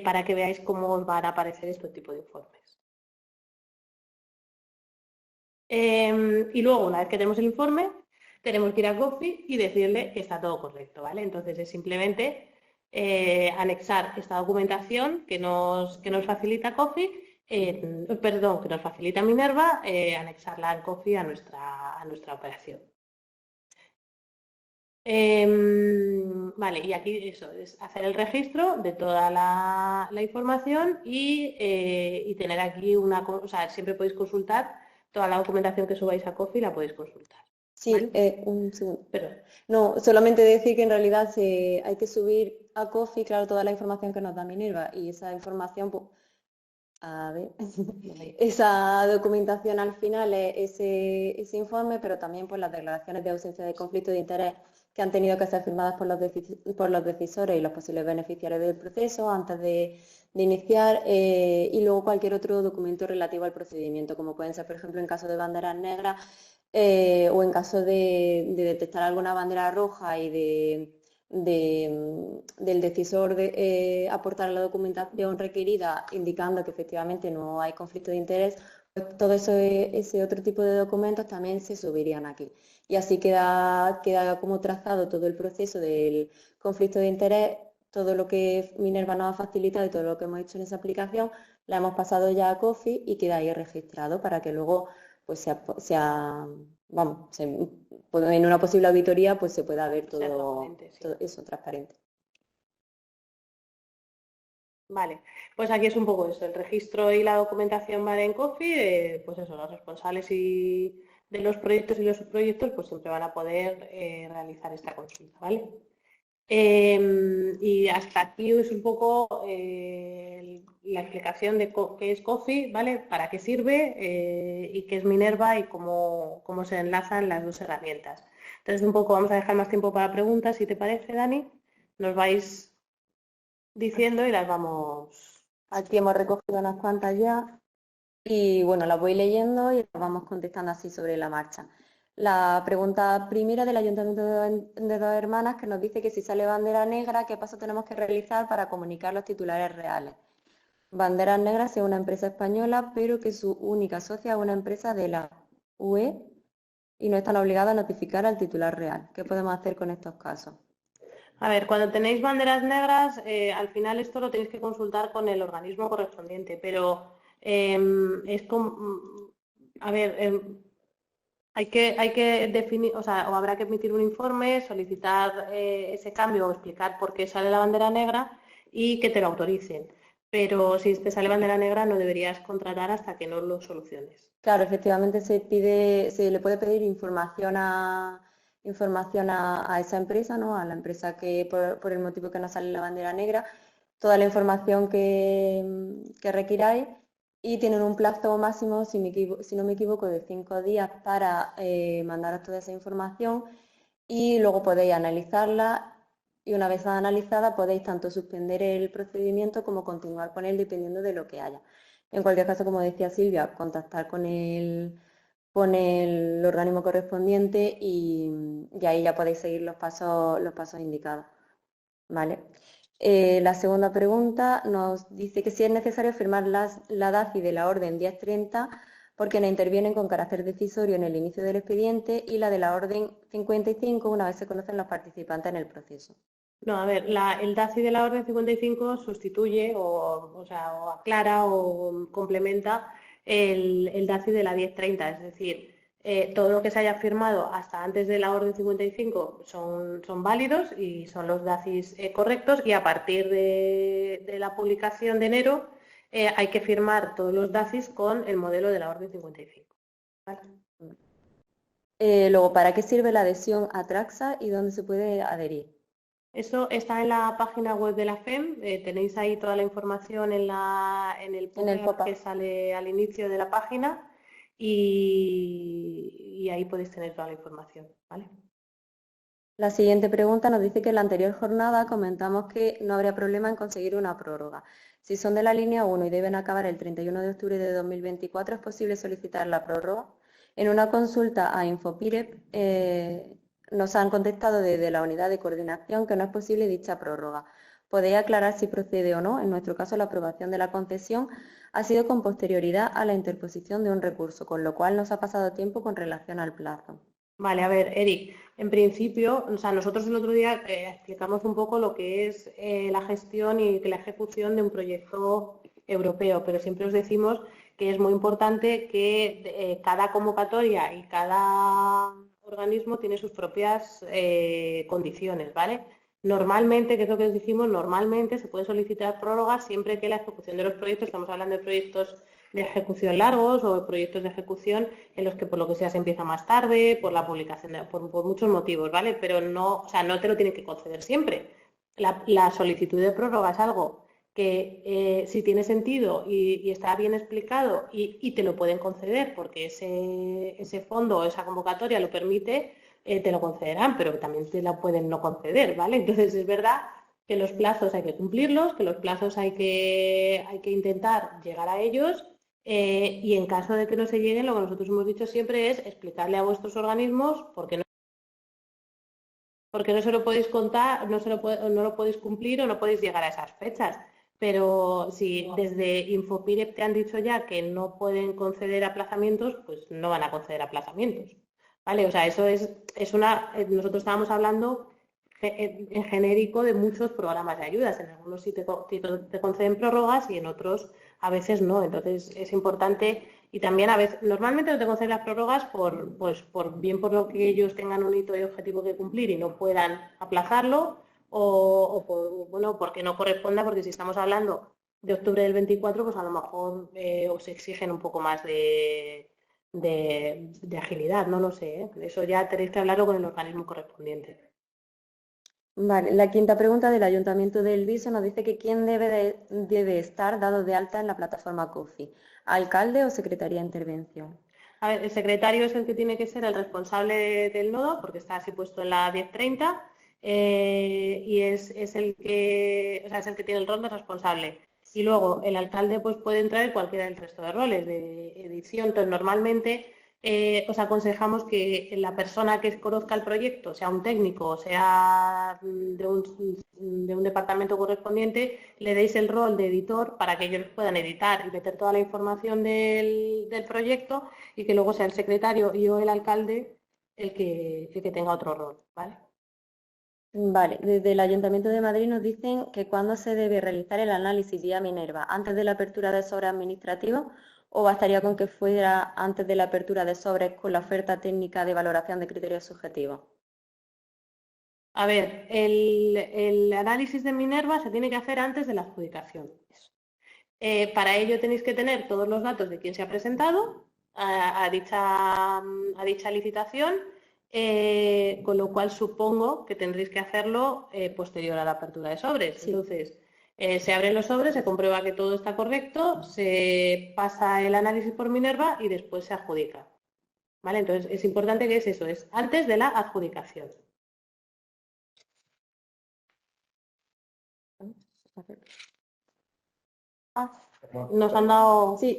para que veáis cómo os van a aparecer este tipo de informes. Y luego, una vez que tenemos el informe, tenemos que ir a Coffee y decirle que está todo correcto, ¿vale? Entonces, es simplemente anexar esta documentación que nos facilita Coffee, perdón, que nos facilita Minerva, anexarla en Coffee a nuestra operación. Vale, y aquí eso es hacer el registro de toda la información y tener aquí o sea, siempre podéis consultar toda la documentación que subáis a Coffee, la podéis consultar. Sí, ¿vale? un segundo. Pero, no, solamente decir que en realidad hay que subir a Coffee, claro, toda la información que nos da Minerva y esa información, pues, a ver, esa documentación al final es ese informe, pero también pues las declaraciones de ausencia de conflicto de interés que han tenido que ser firmadas por los decisores y los posibles beneficiarios del proceso antes de iniciar y luego cualquier otro documento relativo al procedimiento, como pueden ser, por ejemplo, en caso de banderas negras o en caso de detectar alguna bandera roja y del decisor aportar la documentación requerida indicando que efectivamente no hay conflicto de interés, pues todo eso, ese otro tipo de documentos también se subirían aquí. Y así queda como trazado todo el proceso del conflicto de interés, todo lo que Minerva nos ha facilitado y todo lo que hemos hecho en esa aplicación, la hemos pasado ya a Coffee y queda ahí registrado para que luego pues vamos, en una posible auditoría pues se pueda ver todo eso transparente. Vale, pues aquí es un poco eso, el registro y la documentación van en Coffee, pues eso, los responsables de los proyectos y los subproyectos pues siempre van a poder realizar esta consulta, ¿vale? Y hasta aquí es un poco la explicación de qué es Coffee, ¿vale? Para qué sirve y qué es Minerva y cómo se enlazan las dos herramientas. Entonces un poco vamos a dejar más tiempo para preguntas, si te parece, Dani. Nos vais diciendo y las vamos... Aquí hemos recogido unas cuantas ya y bueno, las voy leyendo y las vamos contestando así sobre la marcha. La pregunta primera del Ayuntamiento de Dos Hermanas que nos dice que si sale bandera negra, ¿qué paso tenemos que realizar para comunicar los titulares reales? Banderas Negras es una empresa española, pero que su única socia es una empresa de la UE y no están obligadas a notificar al titular real. ¿Qué podemos hacer con estos casos? A ver, cuando tenéis banderas negras, al final esto lo tenéis que consultar con el organismo correspondiente, pero es como... A ver, Hay que definir, o sea, o habrá que emitir un informe, solicitar ese cambio o explicar por qué sale la bandera negra y que te lo autoricen. Pero si te sale bandera negra no deberías contratar hasta que no lo soluciones. Claro, efectivamente se le puede pedir información a esa empresa, ¿no? A la empresa que por el motivo que no sale la bandera negra, toda la información que requiráis y tienen un plazo máximo, si no me equivoco, de 5 días para mandaros toda esa información y luego podéis analizarla y una vez analizada podéis tanto suspender el procedimiento como continuar con él dependiendo de lo que haya. En cualquier caso, como decía Silvia, contactar con el organismo correspondiente y ahí ya podéis seguir los pasos indicados. ¿Vale? La segunda pregunta nos dice que si es necesario firmar la DACI de la orden 1030 porque no intervienen con carácter decisorio en el inicio del expediente y la de la orden 55 una vez se conocen los participantes en el proceso. No, a ver, el DACI de la orden 55 sustituye o o aclara o complementa el DACI de la 1030, es decir, todo lo que se haya firmado hasta antes de la orden 55 son válidos y son los DACIs correctos y a partir de la publicación de enero hay que firmar todos los DACIs con el modelo de la orden 55. ¿Vale? Luego, ¿para qué sirve la adhesión a Traxa y dónde se puede adherir? Eso está en la página web de la FEM, tenéis ahí toda la información en el pop-up que sale al inicio de la página y ahí podéis tener toda la información, ¿vale? La siguiente pregunta nos dice que en la anterior jornada comentamos que no habría problema en conseguir una prórroga. Si son de la línea 1 y deben acabar el 31 de octubre de 2024, ¿es posible solicitar la prórroga? En una consulta a Infopirep nos han contestado desde la unidad de coordinación que no es posible dicha prórroga. ¿Podéis aclarar si procede o no? En nuestro caso, la aprobación de la concesión ha sido con posterioridad a la interposición de un recurso, con lo cual nos ha pasado tiempo con relación al plazo. Vale, a ver, Eric, en principio, o sea, nosotros el otro día explicamos un poco lo que es la gestión y la ejecución de un proyecto europeo, pero siempre os decimos que es muy importante que cada convocatoria y cada organismo tiene sus propias condiciones, ¿vale? Normalmente, que es lo que os dijimos, normalmente se puede solicitar prórrogas siempre que la ejecución de los proyectos, estamos hablando de proyectos de ejecución largos o proyectos de ejecución en los que por lo que sea se empieza más tarde, por la publicación, por muchos motivos, ¿vale? Pero no, o sea, no te lo tienen que conceder siempre. La solicitud de prórroga es algo que si tiene sentido y está bien explicado y te lo pueden conceder porque ese fondo o esa convocatoria lo permite, te lo concederán, pero también te la pueden no conceder, ¿vale? Entonces es verdad que los plazos hay que cumplirlos, que los plazos hay que intentar llegar a ellos y en caso de que no se lleguen, lo que nosotros hemos dicho siempre es explicarle a vuestros organismos porque no se lo podéis contar, no lo podéis cumplir o no podéis llegar a esas fechas. Pero si desde Infopirep te han dicho ya que no pueden conceder aplazamientos, pues no van a conceder aplazamientos. ¿Vale? O sea, eso es nosotros estábamos hablando en genérico de muchos programas de ayudas. En algunos sí te conceden prórrogas y en otros a veces no. Entonces es importante y también a veces, normalmente no te conceden las prórrogas bien por lo que ellos tengan un hito y objetivo que cumplir y no puedan aplazarlo bueno, porque no corresponda, porque si estamos hablando de octubre del 24, pues a lo mejor os exigen un poco más de agilidad, no lo sé. Eso ya tenéis que hablarlo con el organismo correspondiente. Vale, la quinta pregunta del Ayuntamiento del Viso nos dice que quién debe estar dado de alta en la plataforma COFI, alcalde o secretaría de intervención. A ver, el secretario es el que tiene que ser el responsable del nodo, porque está así puesto en la 1030, y es el que, o sea, es el que tiene el rol de responsable. Y luego el alcalde pues puede entrar en cualquiera del resto de roles de edición. Entonces, normalmente os aconsejamos que la persona que conozca el proyecto, sea un técnico, sea de un departamento correspondiente, le deis el rol de editor para que ellos puedan editar y meter toda la información del proyecto y que luego sea el secretario y o el alcalde el que tenga otro rol, ¿vale? Vale, desde el Ayuntamiento de Madrid nos dicen que cuándo se debe realizar el análisis vía Minerva, antes de la apertura de sobra administrativo o bastaría con que fuera antes de la apertura de sobres con la oferta técnica de valoración de criterios subjetivos? A ver, el análisis de Minerva se tiene que hacer antes de la adjudicación. Para ello tenéis que tener todos los datos de quién se ha presentado a dicha licitación, con lo cual supongo que tendréis que hacerlo posterior a la apertura de sobres. Sí. Entonces, se abren los sobres, se comprueba que todo está correcto, se pasa el análisis por Minerva y después se adjudica. ¿Vale? Entonces, es importante que es antes de la adjudicación. Nos han dado... Sí.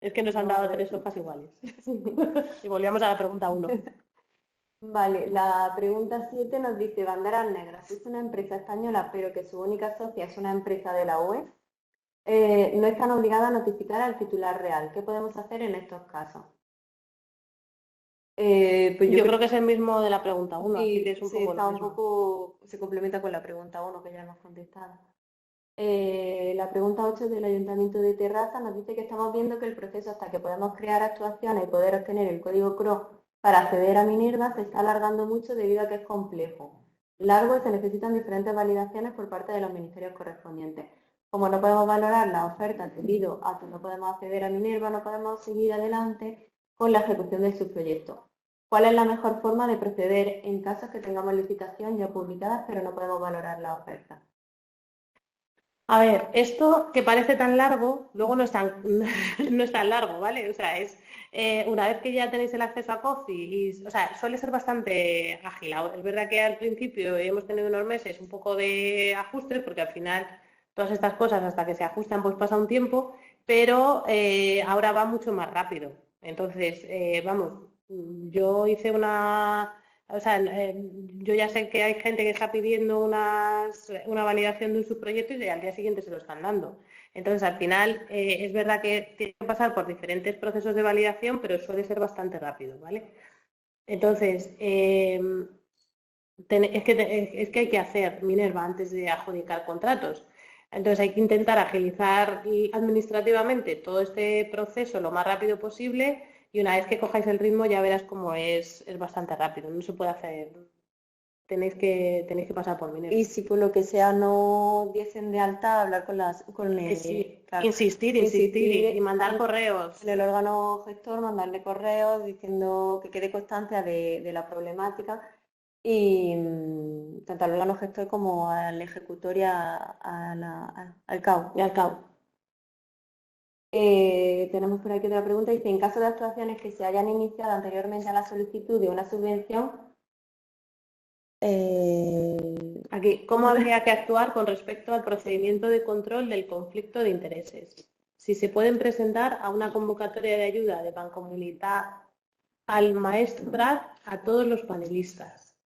Es que nos han dado 3 hojas iguales. Y volvíamos a la pregunta 1. Vale, la pregunta 7 nos dice, banderas negras, es una empresa española pero que su única socia es una empresa de la UE, no están obligadas a notificar al titular real. ¿Qué podemos hacer en estos casos? Pues yo creo que es el mismo de la pregunta 1, así que es un poco lo mismo. Se complementa con la pregunta 1 que ya hemos contestado. La pregunta 8 del Ayuntamiento de Terrassa nos dice que estamos viendo que el proceso hasta que podemos crear actuaciones y poder obtener el código CRO para acceder a Minerva se está alargando mucho debido a que es complejo, largo y se necesitan diferentes validaciones por parte de los ministerios correspondientes. Como no podemos valorar las ofertas debido a que no podemos acceder a Minerva, no podemos seguir adelante con la ejecución de sus proyectos. ¿Cuál es la mejor forma de proceder en casos que tengamos licitación ya publicadas pero no podemos valorar las ofertas? A ver, esto que parece tan largo, luego no es tan, no es tan largo, ¿vale? O sea, es una vez que ya tenéis el acceso a Coffee, o sea, suele ser bastante ágil. Es verdad que al principio hemos tenido unos meses un poco de ajustes, porque al final todas estas cosas hasta que se ajustan pues pasa un tiempo, pero ahora va mucho más rápido. Entonces, vamos, yo hice o sea, yo ya sé que hay gente que está pidiendo una validación de un subproyecto y al día siguiente se lo están dando. Entonces, al final, es verdad que tiene que pasar por diferentes procesos de validación, pero suele ser bastante rápido, ¿vale? Entonces, es que hay que hacer Minerva antes de adjudicar contratos. Entonces, hay que intentar agilizar administrativamente todo este proceso lo más rápido posible. Y una vez que cojáis el ritmo ya verás cómo es bastante rápido, no se puede hacer, tenéis que pasar por Minerva. Y si por lo que sea no diesen de alta, hablar con el, sí, claro, insistir y mandar correos. En el órgano gestor, mandarle correos diciendo que quede constancia de la problemática y tanto al órgano gestor como al ejecutor y al CAU. Y al CAU. Tenemos por aquí otra pregunta, dice, en caso de actuaciones que se hayan iniciado anteriormente a la solicitud de una subvención, aquí, ¿cómo habría que actuar con respecto al procedimiento de control del conflicto de intereses? Si se pueden presentar a una convocatoria de ayuda de Bancomunitat al Maestrat a todos los panelistas.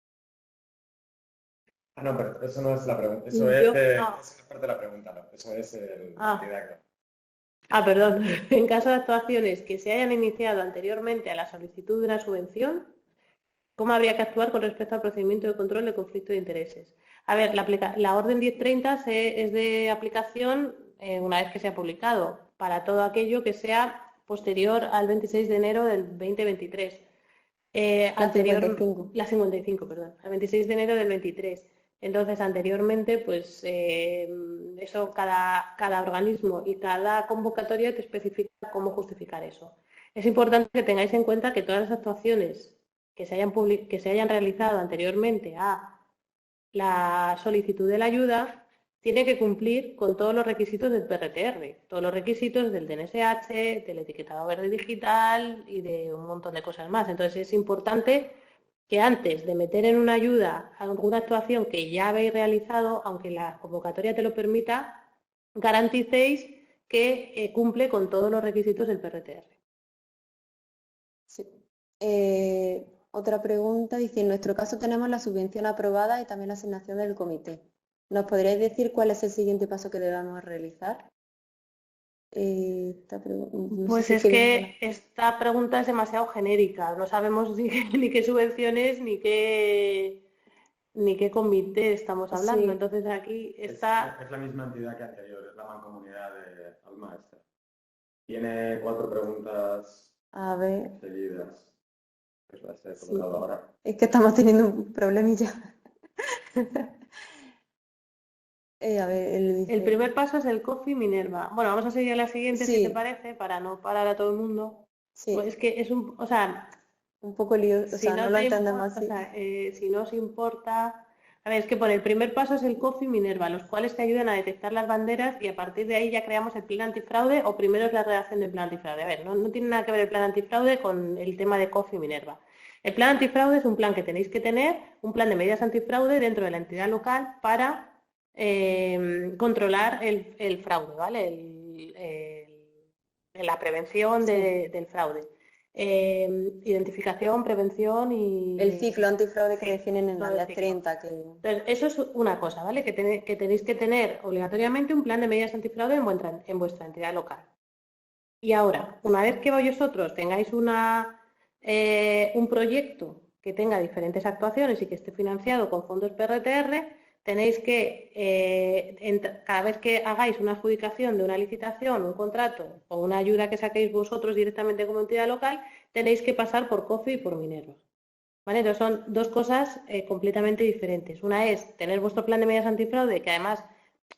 Ah, no, pero eso no es la pregunta, eso es parte de la pregunta, no, eso es el didáctico. Perdón. En caso de actuaciones que se hayan iniciado anteriormente a la solicitud de una subvención, ¿cómo habría que actuar con respecto al procedimiento de control de conflicto de intereses? A ver, la orden 1030 es de aplicación una vez que se ha publicado, para todo aquello que sea posterior al 26 de enero del 2023. La 55, perdón, al 26 de enero del 23. Entonces, anteriormente, pues eso cada organismo y cada convocatoria te especifica cómo justificar eso. Es importante que tengáis en cuenta que todas las actuaciones que se hayan realizado anteriormente a la solicitud de la ayuda tienen que cumplir con todos los requisitos del PRTR, todos los requisitos del DNSH, del etiquetado verde digital y de un montón de cosas más. Entonces, es importante que antes de meter en una ayuda alguna actuación que ya habéis realizado, aunque la convocatoria te lo permita, garanticéis que cumple con todos los requisitos del PRTR. Sí. Otra pregunta dice, en nuestro caso tenemos la subvención aprobada y también la asignación del comité. ¿Nos podríais decir cuál es el siguiente paso que debamos realizar? Pues es que esta pregunta es demasiado genérica, no sabemos ni qué subvenciones ni qué ni qué comité estamos hablando. Sí. Entonces aquí está... Es la misma entidad que anterior, es la mancomunidad de Almaestra. Tiene 4 preguntas seguidas. Pues las he colocado ahora. Es que estamos teniendo un problemilla. A ver, él dice... El primer paso es el Coffee Minerva. Bueno, vamos a seguir a la siguiente, si te parece, para no parar a todo el mundo. Sí. Pues es que es un... O sea, un poco lío, o sea, no lo entendemos así. O sea, si no os importa... A ver, es que el primer paso es el Coffee Minerva, los cuales te ayudan a detectar las banderas y a partir de ahí ya creamos el plan antifraude o primero es la redacción del plan antifraude. A ver, no tiene nada que ver el plan antifraude con el tema de Coffee Minerva. El plan antifraude es un plan que tenéis que tener, un plan de medidas antifraude dentro de la entidad local para controlar el fraude, ¿vale? La prevención del fraude. Identificación, prevención y... El ciclo antifraude que definen en la ley 30. Entonces, eso es una cosa, ¿vale? Que tenéis que tener obligatoriamente un plan de medidas antifraude en vuestra entidad local. Y ahora, una vez que vosotros tengáis un proyecto que tenga diferentes actuaciones y que esté financiado con fondos PRTR, tenéis que, cada vez que hagáis una adjudicación de una licitación, un contrato o una ayuda que saquéis vosotros directamente como entidad local, tenéis que pasar por COFI y por Minerva. ¿Vale? Entonces son dos cosas completamente diferentes. Una es tener vuestro plan de medidas antifraude, que además,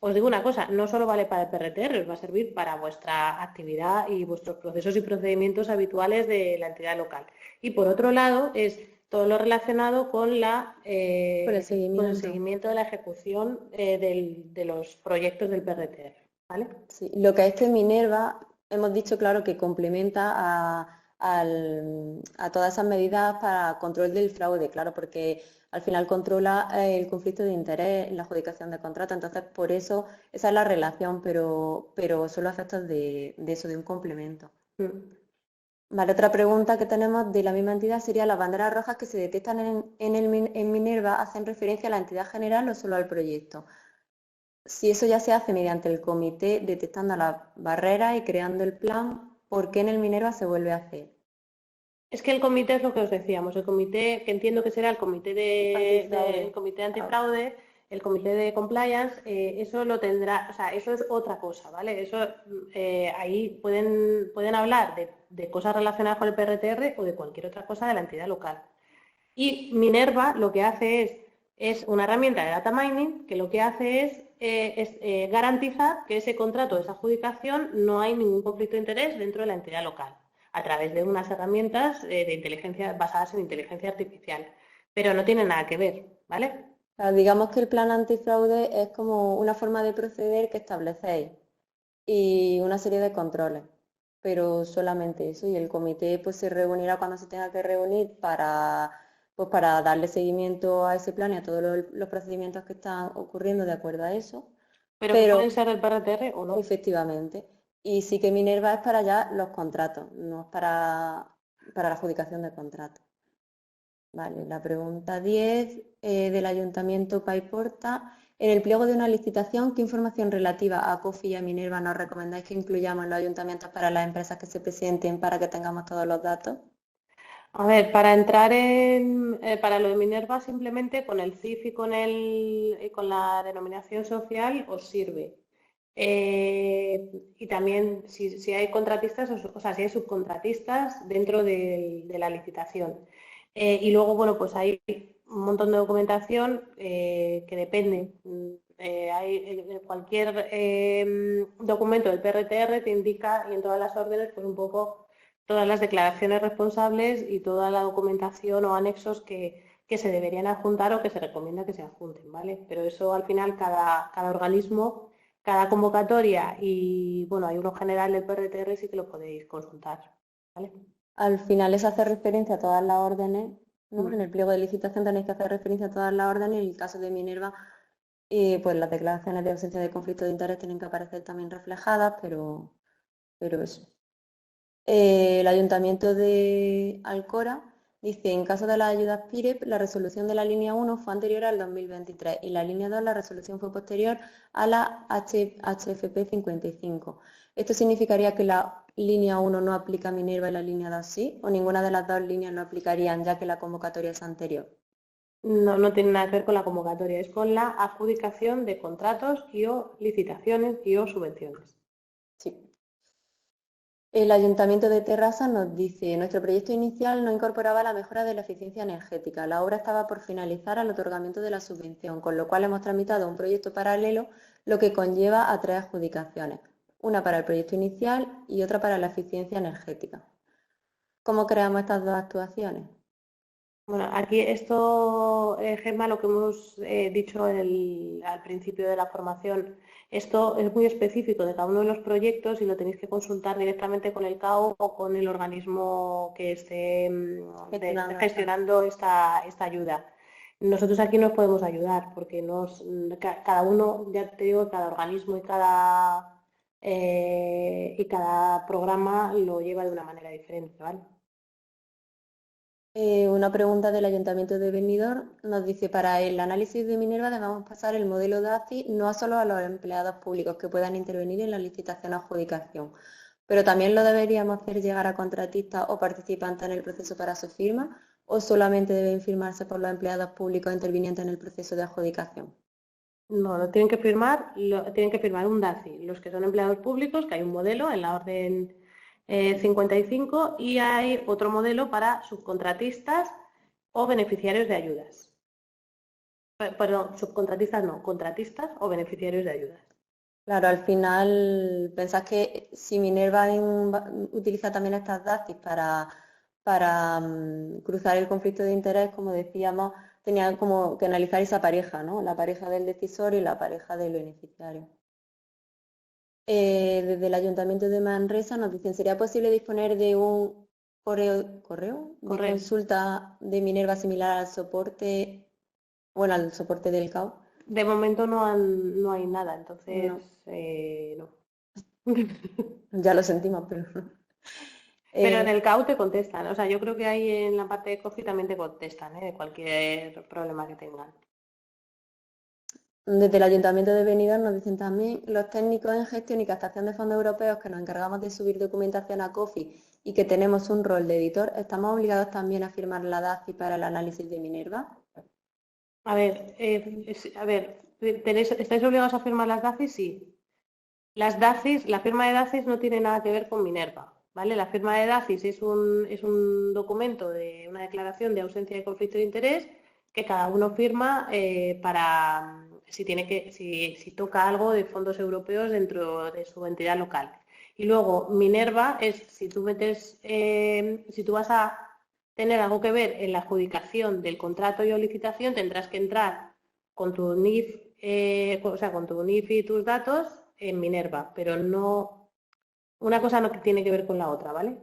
os digo una cosa, no solo vale para el PRTR, os va a servir para vuestra actividad y vuestros procesos y procedimientos habituales de la entidad local. Y por otro lado, es todo lo relacionado con el seguimiento de la ejecución de los proyectos del PRTR. ¿Vale? Sí, lo que es que Minerva, hemos dicho, claro, que complementa a todas esas medidas para control del fraude, claro, porque al final controla el conflicto de interés en la adjudicación de contrato, entonces por eso esa es la relación, pero solo efectos de eso, de un complemento. Vale, otra pregunta que tenemos de la misma entidad sería: ¿las banderas rojas que se detectan en Minerva hacen referencia a la entidad general o solo al proyecto? Si eso ya se hace mediante el comité detectando las barreras y creando el plan, ¿por qué en el Minerva se vuelve a hacer? Es que el comité es lo que os decíamos, el comité, que entiendo que será el comité comité antifraude, el comité de compliance, eso lo tendrá, o sea, eso es otra cosa, ¿vale? Eso ahí pueden hablar de cosas relacionadas con el PRTR o de cualquier otra cosa de la entidad local. Y Minerva lo que hace es una herramienta de data mining que lo que hace es garantizar que ese contrato, esa adjudicación, no hay ningún conflicto de interés dentro de la entidad local, a través de unas herramientas de inteligencia basadas en inteligencia artificial. Pero no tiene nada que ver, ¿vale? Digamos que el plan antifraude es como una forma de proceder que establecéis y una serie de controles, pero solamente eso, y el comité pues se reunirá cuando se tenga que reunir para darle seguimiento a ese plan y a todos los procedimientos que están ocurriendo de acuerdo a eso. Pero pueden ser del PRTR o no. Efectivamente. Y sí que Minerva es para ya los contratos, no es para la adjudicación de contratos. Vale, la pregunta 10 del Ayuntamiento Paiporta. En el pliego de una licitación, ¿qué información relativa a COFI y a Minerva nos recomendáis que incluyamos en los ayuntamientos para las empresas que se presenten para que tengamos todos los datos? A ver, para entrar para lo de Minerva, simplemente con el CIF y con la denominación social os sirve. Y también si hay contratistas, o sea, si hay subcontratistas dentro de la licitación. Y luego, bueno, pues hay un montón de documentación que depende. Cualquier documento del PRTR te indica, y en todas las órdenes, pues un poco todas las declaraciones responsables y toda la documentación o anexos que se deberían adjuntar o que se recomienda que se adjunten, ¿vale? Pero eso al final cada organismo, cada convocatoria y bueno, hay uno general del PRTR, sí que lo podéis consultar, ¿vale? Al final es hacer referencia a todas las órdenes, ¿no? En el pliego de licitación tenéis que hacer referencia a todas las órdenes. En el caso de Minerva, pues las declaraciones de ausencia de conflicto de interés tienen que aparecer también reflejadas, pero eso. El Ayuntamiento de Alcora dice: en caso de las ayudas PIREP, la resolución de la línea 1 fue anterior al 2023 y la línea 2 la resolución fue posterior a la HFP 55. ¿Esto significaría que la línea 1 no aplica a Minerva y la línea 2 sí? ¿O ninguna de las dos líneas no aplicarían ya que la convocatoria es anterior? No, no tiene nada que ver con la convocatoria, es con la adjudicación de contratos y o licitaciones y o subvenciones. Sí. El Ayuntamiento de Terrassa nos dice, nuestro proyecto inicial no incorporaba la mejora de la eficiencia energética. La obra estaba por finalizar al otorgamiento de la subvención, con lo cual hemos tramitado un proyecto paralelo, lo que conlleva a 3 adjudicaciones, una para el proyecto inicial y otra para la eficiencia energética. ¿Cómo creamos estas 2 actuaciones? Bueno, aquí esto, Gemma, lo que hemos dicho al principio de la formación, esto es muy específico de cada uno de los proyectos y lo tenéis que consultar directamente con el CAO o con el organismo que esté gestionando esta ayuda. Nosotros aquí nos podemos ayudar porque cada uno, ya te digo, cada organismo y cada programa lo lleva de una manera diferente, ¿vale? Una pregunta del Ayuntamiento de Benidorm nos dice, para el análisis de Minerva debemos pasar el modelo DACI no solo a los empleados públicos que puedan intervenir en la licitación o adjudicación, pero también lo deberíamos hacer llegar a contratistas o participantes en el proceso para su firma, o solamente deben firmarse por los empleados públicos intervinientes en el proceso de adjudicación. No, tienen que firmar un DACI, los que son empleados públicos, que hay un modelo en la orden 55 y hay otro modelo para subcontratistas o beneficiarios de ayudas. Perdón, subcontratistas no, contratistas o beneficiarios de ayudas. Claro, al final, pensás que si Minerva utiliza también estas DACIs para cruzar el conflicto de interés, como decíamos, tenía como que analizar esa pareja, ¿no? La pareja del decisor y la pareja del beneficiario. Desde el Ayuntamiento de Manresa nos dicen, ¿sería posible disponer de un correo de consulta de Minerva similar al soporte, bueno, al soporte del CAO? De momento no hay nada, entonces no. Ya lo sentimos, pero no. Pero en el CAU te contestan, o sea, yo creo que ahí en la parte de COFI también te contestan, de cualquier problema que tengan. Desde el Ayuntamiento de Benidorm nos dicen también, los técnicos en gestión y captación de fondos europeos que nos encargamos de subir documentación a COFI y que tenemos un rol de editor, ¿estamos obligados también a firmar la DACI para el análisis de Minerva? A ver, ¿estáis obligados a firmar las DACIs? Sí. Las DACIs, la firma de DACIs no tiene nada que ver con Minerva, ¿vale? La firma de DACIs es un documento de una declaración de ausencia de conflicto de interés que cada uno firma para si toca algo de fondos europeos dentro de su entidad local. Y luego Minerva es si tú vas a tener algo que ver en la adjudicación del contrato y o licitación, tendrás que entrar con tu NIF, con tu NIF y tus datos en Minerva, pero no, una cosa no tiene que ver con la otra, ¿vale?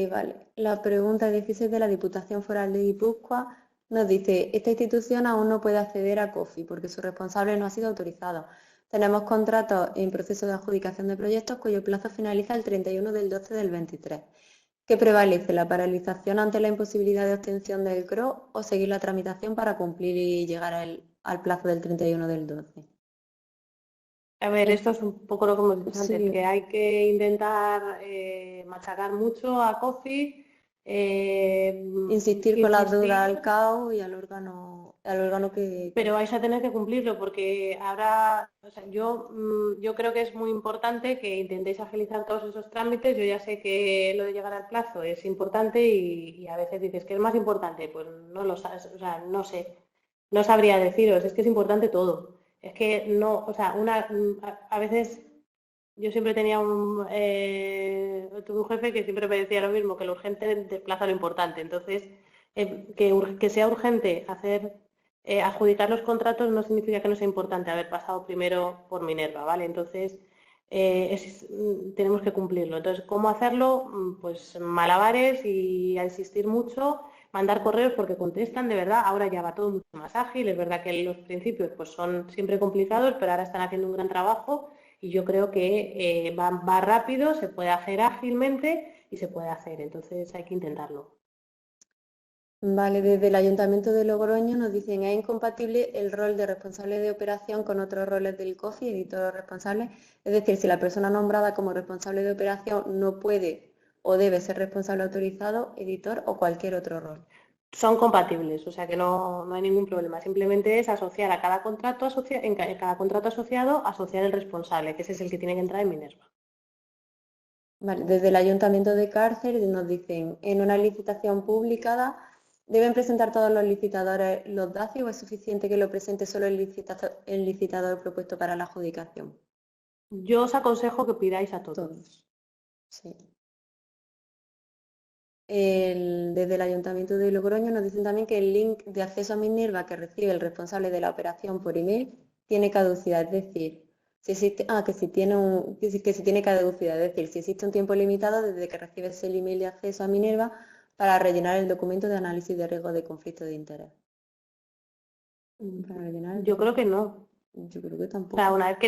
Vale, la pregunta 16 de la Diputación Foral de Guipúzcoa nos dice, esta institución aún no puede acceder a COFI porque su responsable no ha sido autorizado. Tenemos contratos en proceso de adjudicación de proyectos cuyo plazo finaliza el 31 del 12 del 23. ¿Qué prevalece, la paralización ante la imposibilidad de obtención del CRO o seguir la tramitación para cumplir y llegar al plazo del 31 del 12? A ver, esto es un poco lo que hemos dicho antes, Sí. que hay que intentar machacar mucho a COFI. Insistir con las dudas al CAO y al órgano que... Pero vais a tener que cumplirlo porque ahora, o sea, yo creo que es muy importante que intentéis agilizar todos esos trámites. Yo ya sé que lo de llegar al plazo es importante y a veces dices que es más importante, pues no lo sabes, o sea, no sé, no sabría deciros, es que es importante todo. Es que no, o sea, a veces yo siempre tenía tuve un jefe que siempre me decía lo mismo, que lo urgente desplaza lo importante. Entonces, que sea urgente adjudicar los contratos no significa que no sea importante haber pasado primero por Minerva, ¿vale? Entonces, tenemos que cumplirlo. Entonces, ¿cómo hacerlo? Pues malabares y a insistir mucho, mandar correos porque contestan, de verdad, ahora ya va todo mucho más ágil, es verdad que los principios pues son siempre complicados, pero ahora están haciendo un gran trabajo y yo creo que va rápido, se puede hacer ágilmente y se puede hacer, entonces hay que intentarlo. Vale, desde el Ayuntamiento de Logroño nos dicen es incompatible el rol de responsable de operación con otros roles del COFI, editor responsable. Es decir, si la persona nombrada como responsable de operación no puede o debe ser responsable autorizado, editor o cualquier otro rol. Son compatibles, o sea que no hay ningún problema. Simplemente es asociar a cada contrato, en cada contrato asociado, asociar el responsable, que ese es el que tiene que entrar en Minerva. Vale, desde el Ayuntamiento de Cárcer nos dicen, en una licitación publicada, ¿deben presentar todos los licitadores los DACI o es suficiente que lo presente solo el licitador propuesto para la adjudicación? Yo os aconsejo que pidáis a todos. Todos. Sí. Desde el Ayuntamiento de Logroño nos dicen también que el link de acceso a Minerva que recibe el responsable de la operación por email tiene caducidad, es decir, si existe, que si tiene caducidad, es decir, si existe un tiempo limitado desde que recibes el email de acceso a Minerva para rellenar el documento de análisis de riesgo de conflicto de interés. Para rellenar Yo creo que no. Yo creo que O tampoco. sea, una vez que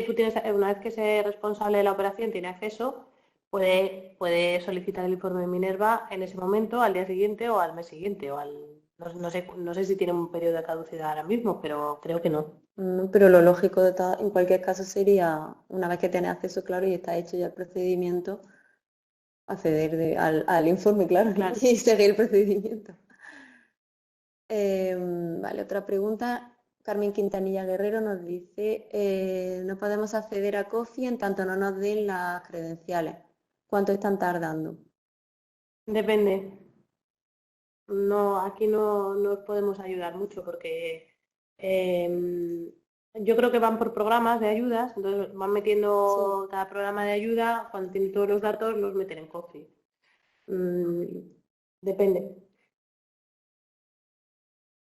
ese responsable de la operación tiene acceso, puede solicitar el informe de Minerva en ese momento, al día siguiente o al mes siguiente, no sé si tiene un periodo de caducidad ahora mismo, pero creo que no. Pero lo lógico en cualquier caso sería, una vez que tienes acceso, claro, y está hecho ya el procedimiento, acceder al informe, claro, y seguir el procedimiento. Vale, otra pregunta. Carmen Quintanilla Guerrero nos dice, no podemos acceder a COFI en tanto no nos den las credenciales. ¿Cuánto están tardando? Depende. No, aquí no os podemos ayudar mucho porque yo creo que van por programas de ayudas, entonces van metiendo cada programa de ayuda, cuando tiene todos los datos los meten en COFI. Depende.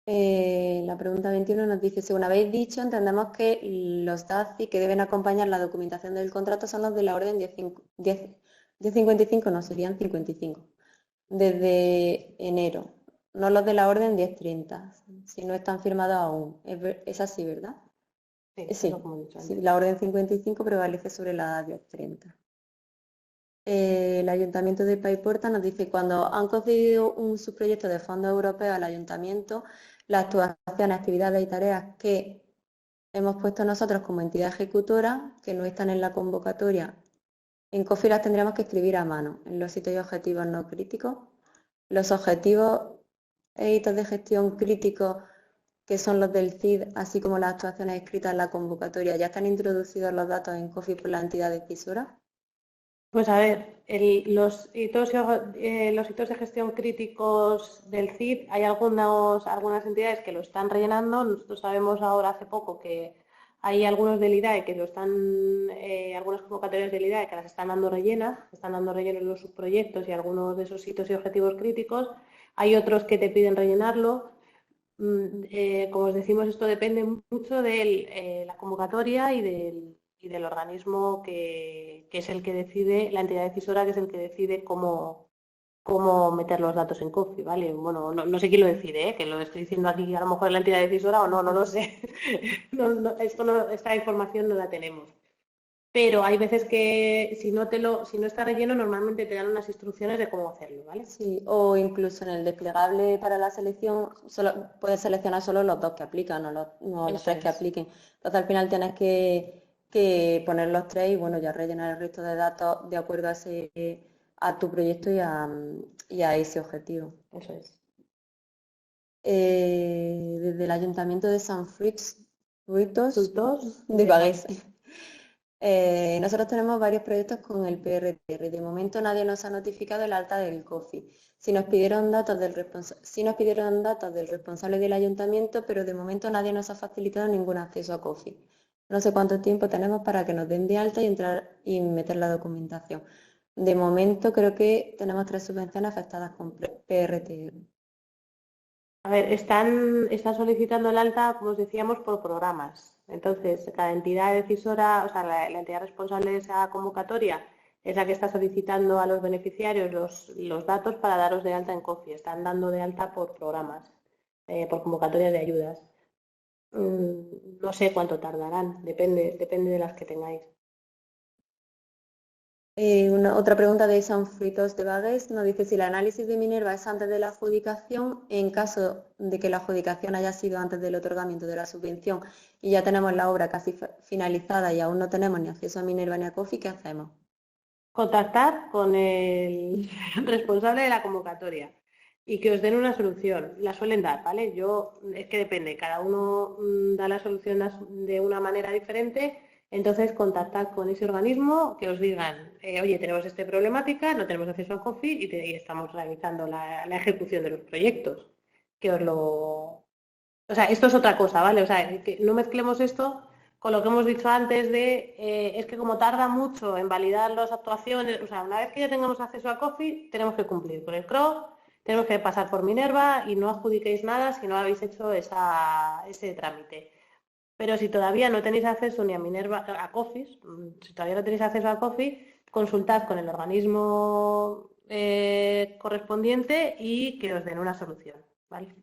La pregunta 21 nos dice, según habéis dicho, entendemos que los DACI que deben acompañar la documentación del contrato son los de la orden 1055, no, serían 55, desde enero, no los de la orden 1030, si no están firmados aún. Es así, ¿verdad? Sí, como he dicho antes. Sí, la orden 55 prevalece sobre la 1030. El Ayuntamiento de Paiporta nos dice, cuando han concedido un subproyecto de fondos europeos al Ayuntamiento, las actuaciones, actividades y tareas que hemos puesto nosotros como entidad ejecutora, que no están en la convocatoria, en COFI las tendríamos que escribir a mano, en los hitos y objetivos no críticos. Los objetivos e hitos de gestión críticos, que son los del CID, así como las actuaciones escritas en la convocatoria, ¿ya están introducidos los datos en COFI por la entidad decisora? Pues a ver, los hitos de gestión críticos del CID, hay algunas entidades que lo están rellenando. Nosotros sabemos ahora hace poco que hay algunos del IDAE que lo están, algunas convocatorias del IDAE que las están dando rellenas, están dando rellenos los subproyectos y algunos de esos hitos y objetivos críticos. Hay otros que te piden rellenarlo. Como os decimos, esto depende mucho de la convocatoria y del organismo que es el que decide, la entidad decisora que es el que decide cómo meter los datos en COFI, ¿vale? Bueno, no sé quién lo decide, que lo estoy diciendo aquí, a lo mejor es la entidad decisora o no lo sé. Esta información no la tenemos. Pero hay veces que si no está relleno, normalmente te dan unas instrucciones de cómo hacerlo, ¿vale? Sí, o incluso en el desplegable para la selección puedes seleccionar solo los 2 que aplican, no los 3 que apliquen. Entonces al final tienes que poner los 3 y bueno, ya rellenar el resto de datos de acuerdo a tu proyecto y a ese objetivo. Eso es. Desde el Ayuntamiento de San Fruitos de Bagués. Nosotros tenemos varios proyectos con el PRTR. De momento nadie nos ha notificado el alta del COFI. Si nos pidieron datos del responsable del ayuntamiento, pero de momento nadie nos ha facilitado ningún acceso a COFI. No sé cuánto tiempo tenemos para que nos den de alta y entrar y meter la documentación. De momento creo que tenemos 3 subvenciones afectadas con PRTR. A ver, están solicitando el alta, como os decíamos, por programas. Entonces, cada entidad decisora, o sea, la entidad responsable de esa convocatoria es la que está solicitando a los beneficiarios los datos para daros de alta en COFI. Están dando de alta por programas, por convocatorias de ayudas. No sé cuánto tardarán, depende de las que tengáis. Otra pregunta de San Fruitos de Bagués nos dice si el análisis de Minerva es antes de la adjudicación, en caso de que la adjudicación haya sido antes del otorgamiento de la subvención y ya tenemos la obra casi finalizada y aún no tenemos ni acceso a Minerva ni a COFI, ¿qué hacemos? Contactar con el responsable de la convocatoria. y que os den una solución. La suelen dar, ¿vale? Es que depende, cada uno da la solución de una manera diferente, entonces contactad con ese organismo que os digan, oye, tenemos esta problemática, no tenemos acceso al COFI y estamos realizando la ejecución de los proyectos. Que os lo... O sea, esto es otra cosa, ¿vale? O sea, que no mezclemos esto con lo que hemos dicho antes es que como tarda mucho en validar las actuaciones, o sea, una vez que ya tengamos acceso al COFI, tenemos que cumplir con el CRO, tenemos que pasar por Minerva y no adjudiquéis nada si no habéis hecho ese trámite. Pero si todavía no tenéis acceso ni a Minerva, a COFIs, si todavía no tenéis acceso al COFI, consultad con el organismo correspondiente y que os den una solución, ¿vale?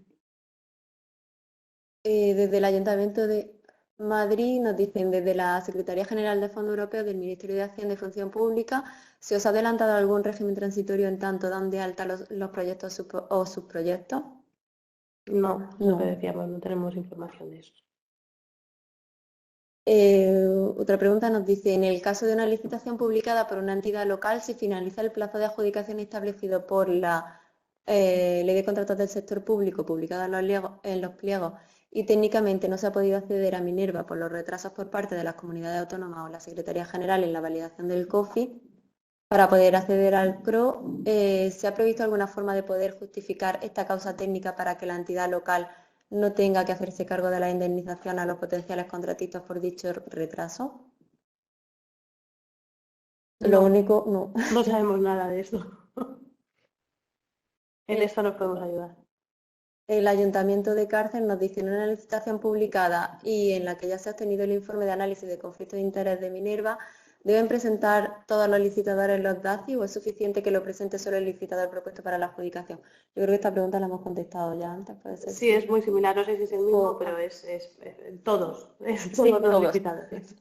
Desde el Ayuntamiento de Madrid nos dicen, desde la Secretaría General de Fondos Europeos del Ministerio de Hacienda y Función Pública, ¿se os ha adelantado algún régimen transitorio en tanto dan de alta los proyectos o subproyectos? No, lo que decíamos, no tenemos información de eso. Otra pregunta nos dice, en el caso de una licitación publicada por una entidad local, si finaliza el plazo de adjudicación establecido por la Ley de Contratos del Sector Público, publicada en los pliegos, y técnicamente no se ha podido acceder a Minerva por los retrasos por parte de las comunidades autónomas o la Secretaría General en la validación del COFI, para poder acceder al CRO, ¿se ha previsto alguna forma de poder justificar esta causa técnica para que la entidad local no tenga que hacerse cargo de la indemnización a los potenciales contratistas por dicho retraso? No, Lo único, no. No sabemos nada de eso. En esto nos podemos ayudar. El Ayuntamiento de Cárcel nos dice, en una licitación publicada y en la que ya se ha obtenido el informe de análisis de conflicto de interés de Minerva, ¿deben presentar todos los licitadores los DACI o es suficiente que lo presente solo el licitador propuesto para la adjudicación? Yo creo que esta pregunta la hemos contestado ya antes, puede ser. Sí, es muy similar, no sé si es el mismo, pero es todos los licitadores.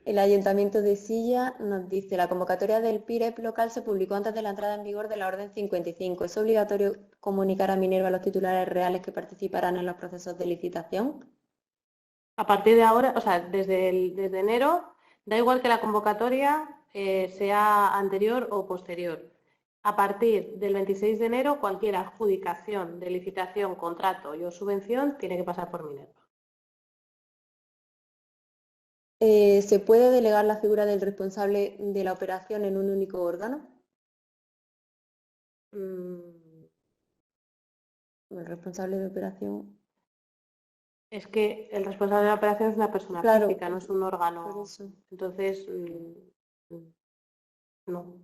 El Ayuntamiento de Silla nos dice, la convocatoria del PIREP local se publicó antes de la entrada en vigor de la Orden 55. ¿Es obligatorio comunicar a Minerva a los titulares reales que participarán en los procesos de licitación? A partir de ahora, o sea, desde enero, da igual que la convocatoria sea anterior o posterior. A partir del 26 de enero, cualquier adjudicación de licitación, contrato y o subvención tiene que pasar por Minerva. ¿Se puede delegar la figura del responsable de la operación en un único órgano? El responsable de operación. Es que el responsable de la operación es una persona física, no es un órgano. Entonces, no.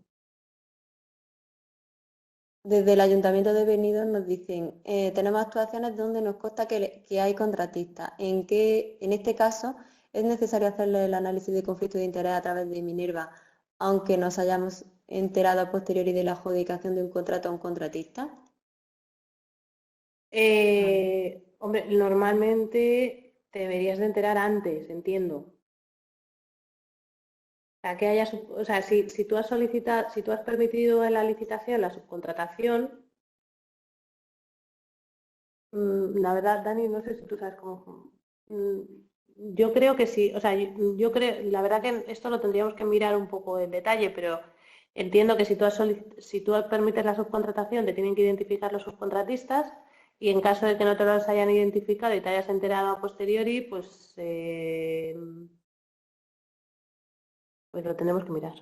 Desde el Ayuntamiento de Benidorm nos dicen, tenemos actuaciones donde nos consta que hay contratistas. En este caso es necesario hacerle el análisis de conflicto de interés a través de Minerva, aunque nos hayamos enterado a posteriori de la adjudicación de un contrato a un contratista. Hombre, normalmente te deberías de enterar antes, entiendo. O sea, que haya, o sea, si tú has solicitado, si tú has permitido en la licitación la subcontratación, la verdad, Dani, no sé si tú sabes cómo. Yo creo que sí, o sea, yo creo, la verdad que esto lo tendríamos que mirar un poco en detalle, pero entiendo que si tú permites la subcontratación, te tienen que identificar los subcontratistas y en caso de que no te los hayan identificado y te hayas enterado a posteriori, pues lo tenemos que mirar.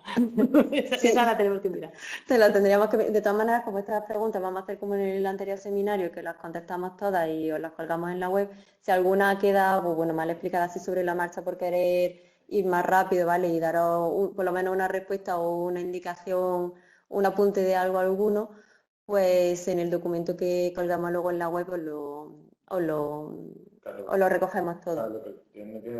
Esa la tenemos que mirar. La tendríamos que, de todas maneras, como estas preguntas vamos a hacer como en el anterior seminario, que las contestamos todas y os las colgamos en la web. Si alguna queda, pues, bueno, mal explicada así sobre la marcha por querer ir más rápido, ¿vale? Y daros por lo menos una respuesta o una indicación, un apunte de algo alguno, pues en el documento que colgamos luego en la web os lo recogemos todo. Claro, lo que entiendo que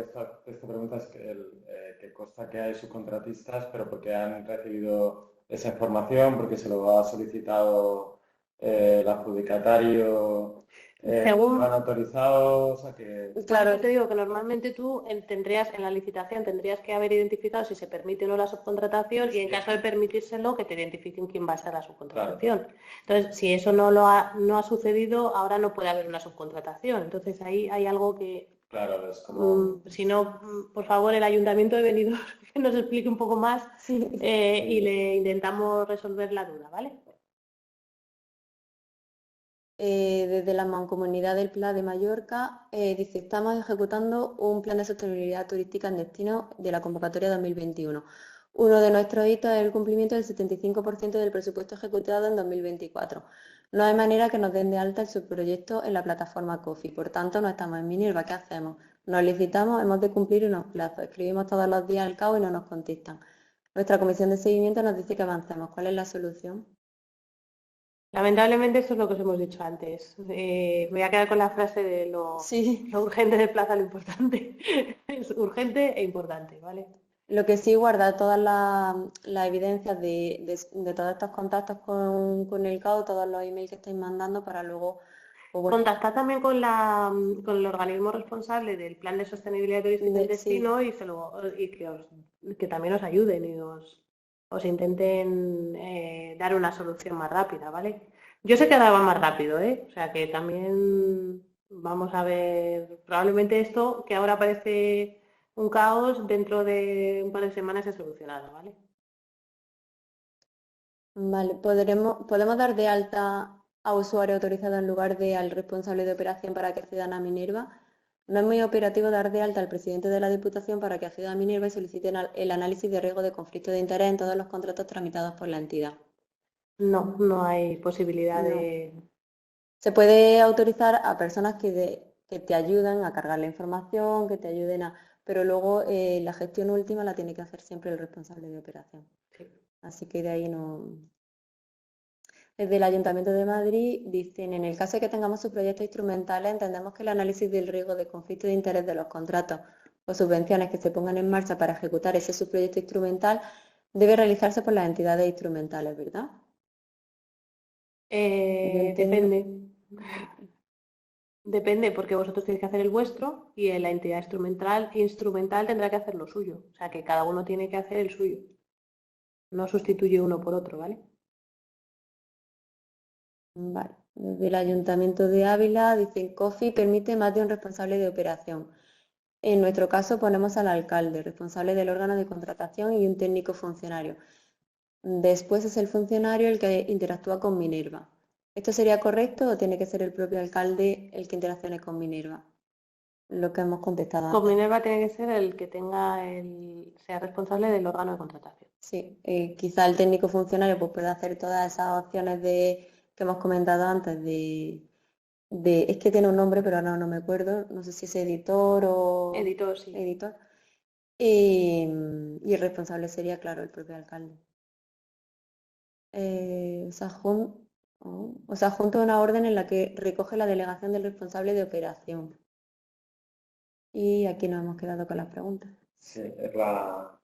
esta pregunta es que consta que hay subcontratistas, pero porque han recibido esa información, porque se lo ha solicitado el adjudicatario, Según lo han autorizado, o sea que... Claro, te digo que normalmente tú tendrías en la licitación tendrías que haber identificado si se permite o no la subcontratación y en caso de permitírselo que te identifiquen quién va a ser la subcontratación. Claro. Entonces, si eso no ha sucedido, ahora no puede haber una subcontratación. Entonces ahí hay algo que... Claro, es como... si no, por favor, el Ayuntamiento de Benidorm que nos explique un poco más y le intentamos resolver la duda, ¿vale? desde la Mancomunidad del Pla de Mallorca, dice, estamos ejecutando un plan de sostenibilidad turística en destino de la convocatoria 2021. Uno de nuestros hitos es el cumplimiento del 75% del presupuesto ejecutado en 2024. No hay manera que nos den de alta el subproyecto en la plataforma COFI, por tanto no estamos en Minerva. ¿Qué hacemos? Nos licitamos, hemos de cumplir unos plazos, escribimos todos los días al cabo y no nos contestan. Nuestra comisión de seguimiento nos dice que avancemos. ¿Cuál es la solución? Lamentablemente eso es lo que os hemos dicho antes. Me voy a quedar con la frase de lo urgente desplaza lo importante. Es urgente e importante, ¿vale? Lo que sí, guardar todas las evidencias de todos estos contactos con el CAO, todos los emails que estáis mandando para luego... Pues bueno, contactad también con el organismo responsable del plan de sostenibilidad turística del destino y que también os ayuden y os intenten dar una solución más rápida, ¿vale? Yo sé que ahora va más rápido, ¿eh? O sea que también vamos a ver, probablemente esto que ahora parece un caos, dentro de un par de semanas se solucionado, ¿vale? Vale, ¿podemos dar de alta a usuario autorizado en lugar de al responsable de operación para que accedan a Minerva? No es muy operativo dar de alta al presidente de la Diputación para que acceda a Minerva y soliciten el análisis de riesgo de conflicto de interés en todos los contratos tramitados por la entidad. No hay posibilidad de... Se puede autorizar a personas que te ayudan a cargar la información, que te ayuden a... Pero luego la gestión última la tiene que hacer siempre el responsable de operación. Sí. Así que de ahí no... Desde el Ayuntamiento de Madrid dicen, en el caso de que tengamos subproyectos instrumentales, entendemos que el análisis del riesgo de conflicto de interés de los contratos o subvenciones que se pongan en marcha para ejecutar ese subproyecto instrumental debe realizarse por las entidades instrumentales, ¿verdad? Depende. Depende, porque vosotros tenéis que hacer el vuestro y la entidad instrumental tendrá que hacer lo suyo. O sea que cada uno tiene que hacer el suyo. No sustituye uno por otro, ¿vale? Vale. Desde el Ayuntamiento de Ávila dicen COFI permite más de un responsable de operación. En nuestro caso ponemos al alcalde, responsable del órgano de contratación y un técnico funcionario. Después es el funcionario el que interactúa con Minerva. ¿Esto sería correcto o tiene que ser el propio alcalde el que interaccione con Minerva? Lo que hemos contestado antes. Con Minerva tiene que ser el que sea responsable del órgano de contratación. Sí, quizá el técnico funcionario pues, pueda hacer todas esas opciones que hemos comentado antes es que tiene un nombre, pero ahora no me acuerdo, no sé si es editor o... Editor, sí. Editor. Y el responsable sería, claro, el propio alcalde. O sea, junto a una orden en la que recoge la delegación del responsable de operación. Y aquí nos hemos quedado con las preguntas. Sí, es la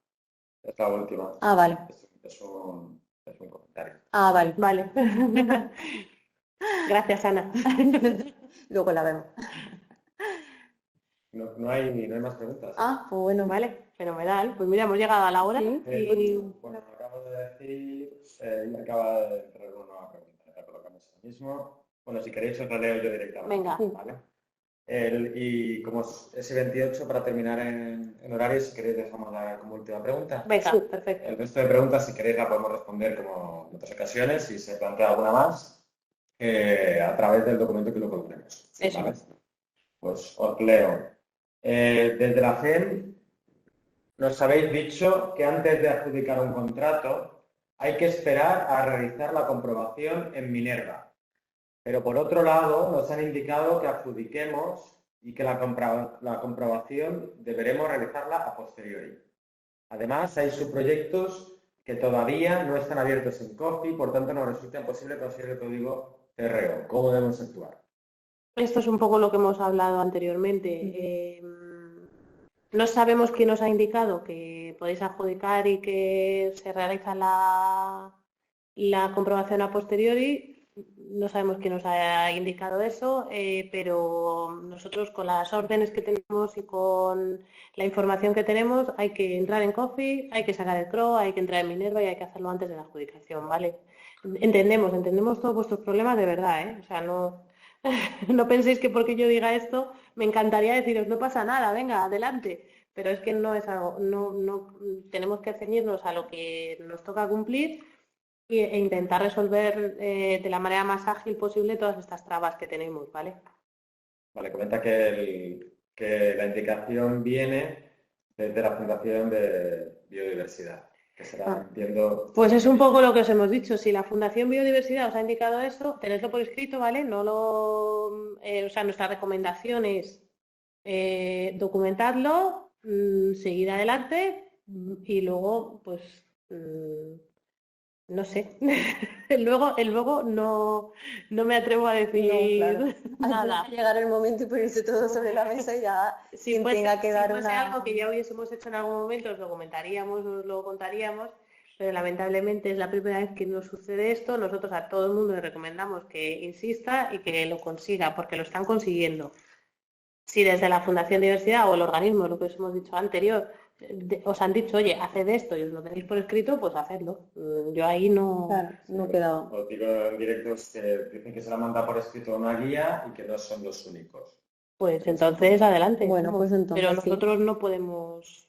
última. Ah, vale. Es un comentario. Ah, vale. Vale. Gracias, Ana. Luego la vemos. No hay más preguntas. Ah, pues bueno. Vale, fenomenal. Pues mira, hemos llegado a la hora. Sí. Bueno, acabo de decir, y acaba de entrar una nueva pregunta. La colocamos ahora mismo. Bueno, si queréis os la leo yo directamente. Venga. ¿Vale? Y como es 28 para terminar en horario, si queréis dejamos como última pregunta. Venga, perfecto. El resto de preguntas, si queréis, la podemos responder como en otras ocasiones, si se plantea alguna más, a través del documento que lo colocaremos. Eso. ¿Vale? Pues os leo. Desde la FEM nos habéis dicho que antes de adjudicar un contrato hay que esperar a realizar la comprobación en Minerva. Pero por otro lado, nos han indicado que adjudiquemos y que la comprobación deberemos realizarla a posteriori. Además, hay subproyectos que todavía no están abiertos en COFI, por tanto nos resulta imposible conseguir el código CRO. ¿Cómo debemos actuar? Esto es un poco lo que hemos hablado anteriormente. No sabemos quién os ha indicado que podéis adjudicar y que se realiza la comprobación a posteriori. No sabemos quién nos ha indicado eso, pero nosotros con las órdenes que tenemos y con la información que tenemos hay que entrar en COFI, hay que sacar el CRO, hay que entrar en Minerva y hay que hacerlo antes de la adjudicación, ¿vale? Entendemos todos vuestros problemas de verdad, ¿eh? O sea, no penséis que porque yo diga esto me encantaría deciros no pasa nada, venga, adelante, pero es que no es algo, no tenemos que ceñirnos a lo que nos toca cumplir. e intentar resolver de la manera más ágil posible todas estas trabas que tenemos, ¿vale? Vale, comenta que la indicación viene desde la Fundación de Biodiversidad, que será, entiendo... Pues es un poco lo que os hemos dicho. Si la Fundación Biodiversidad os ha indicado esto, tenedlo por escrito, ¿vale? No lo, o sea, nuestra recomendación es documentarlo, seguir adelante y luego, pues, no sé. Luego no me atrevo a decir claro. nada. Antes de llegar el momento y ponerse todo sobre la mesa y ya Si fuese, tenga que dar fuese algo que ya hubiésemos hecho en algún momento, os lo comentaríamos, os lo contaríamos, pero lamentablemente es la primera vez que nos sucede esto. Nosotros a todo el mundo le recomendamos que insista y que lo consiga, porque lo están consiguiendo. Si desde la Fundación Diversidad o el organismo, lo que os hemos dicho anterior, os han dicho, oye, haced esto y os lo tenéis por escrito, pues hacedlo. Yo ahí no, Claro, no he quedado. Os digo en directo que dicen que se la manda por escrito una guía y que no son los únicos. Pues entonces adelante. Bueno, pues entonces pero sí. nosotros no podemos.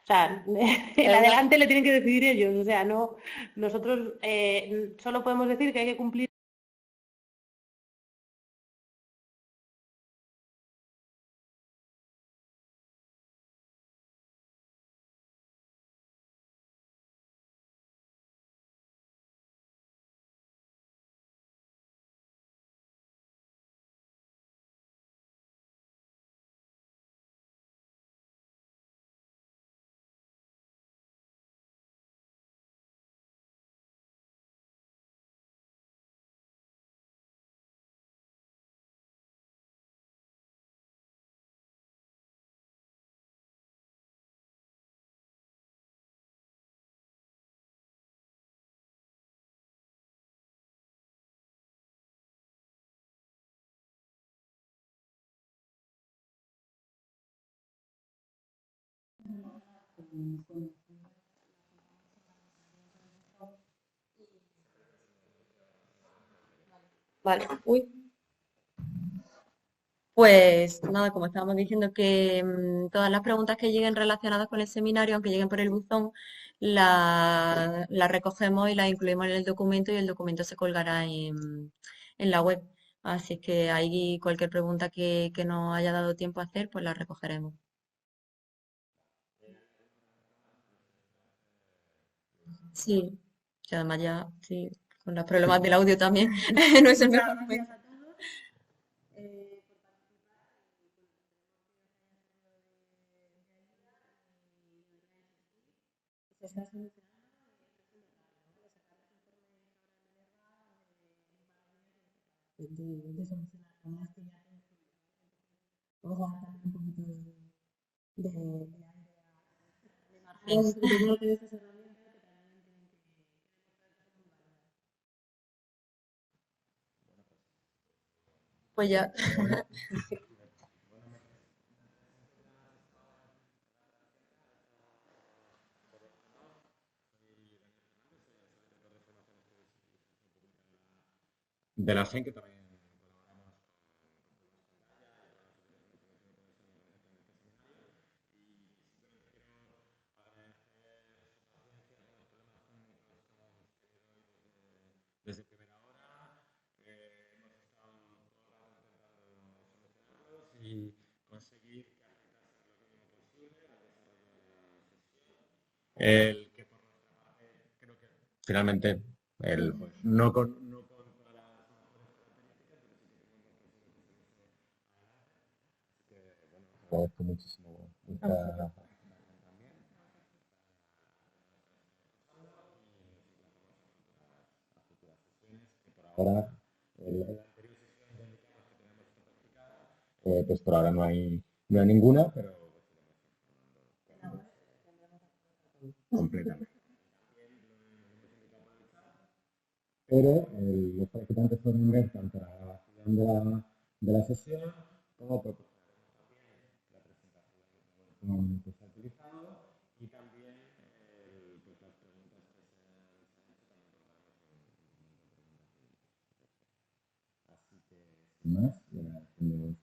O sea, el adelante le tienen que decidir ellos. O sea, no, nosotros solo podemos decir que hay que cumplir. Vale. Uy. Pues nada, como estábamos diciendo que todas las preguntas que lleguen relacionadas con el seminario, aunque lleguen por el buzón, las recogemos y las incluimos en el documento y el documento se colgará en la web. Así que ahí cualquier pregunta que nos haya dado tiempo a hacer, pues la recogeremos. Sí, que además ya, sí, con los problemas del audio también, no es el mejor momento. Pues ya. De la gente que también desde primera hora hemos estado y conseguir que afectase lo mínimo posible al desarrollo de la sesión. El que por nuestra parte creo que finalmente el pues, no con todas las mejores características, pero sí que bueno, agradezco muchísimo vuestra participación también. Ahora, la anterior sesión ya indicamos que tenemos esta practicada, pues por ahora no hay ninguna, pero completamente. Pero los practicantes pueden ver tanto la grabación de la sesión como por que se ha utilizado y también pues las preguntas que se han hecho también así que sin más, agradecemos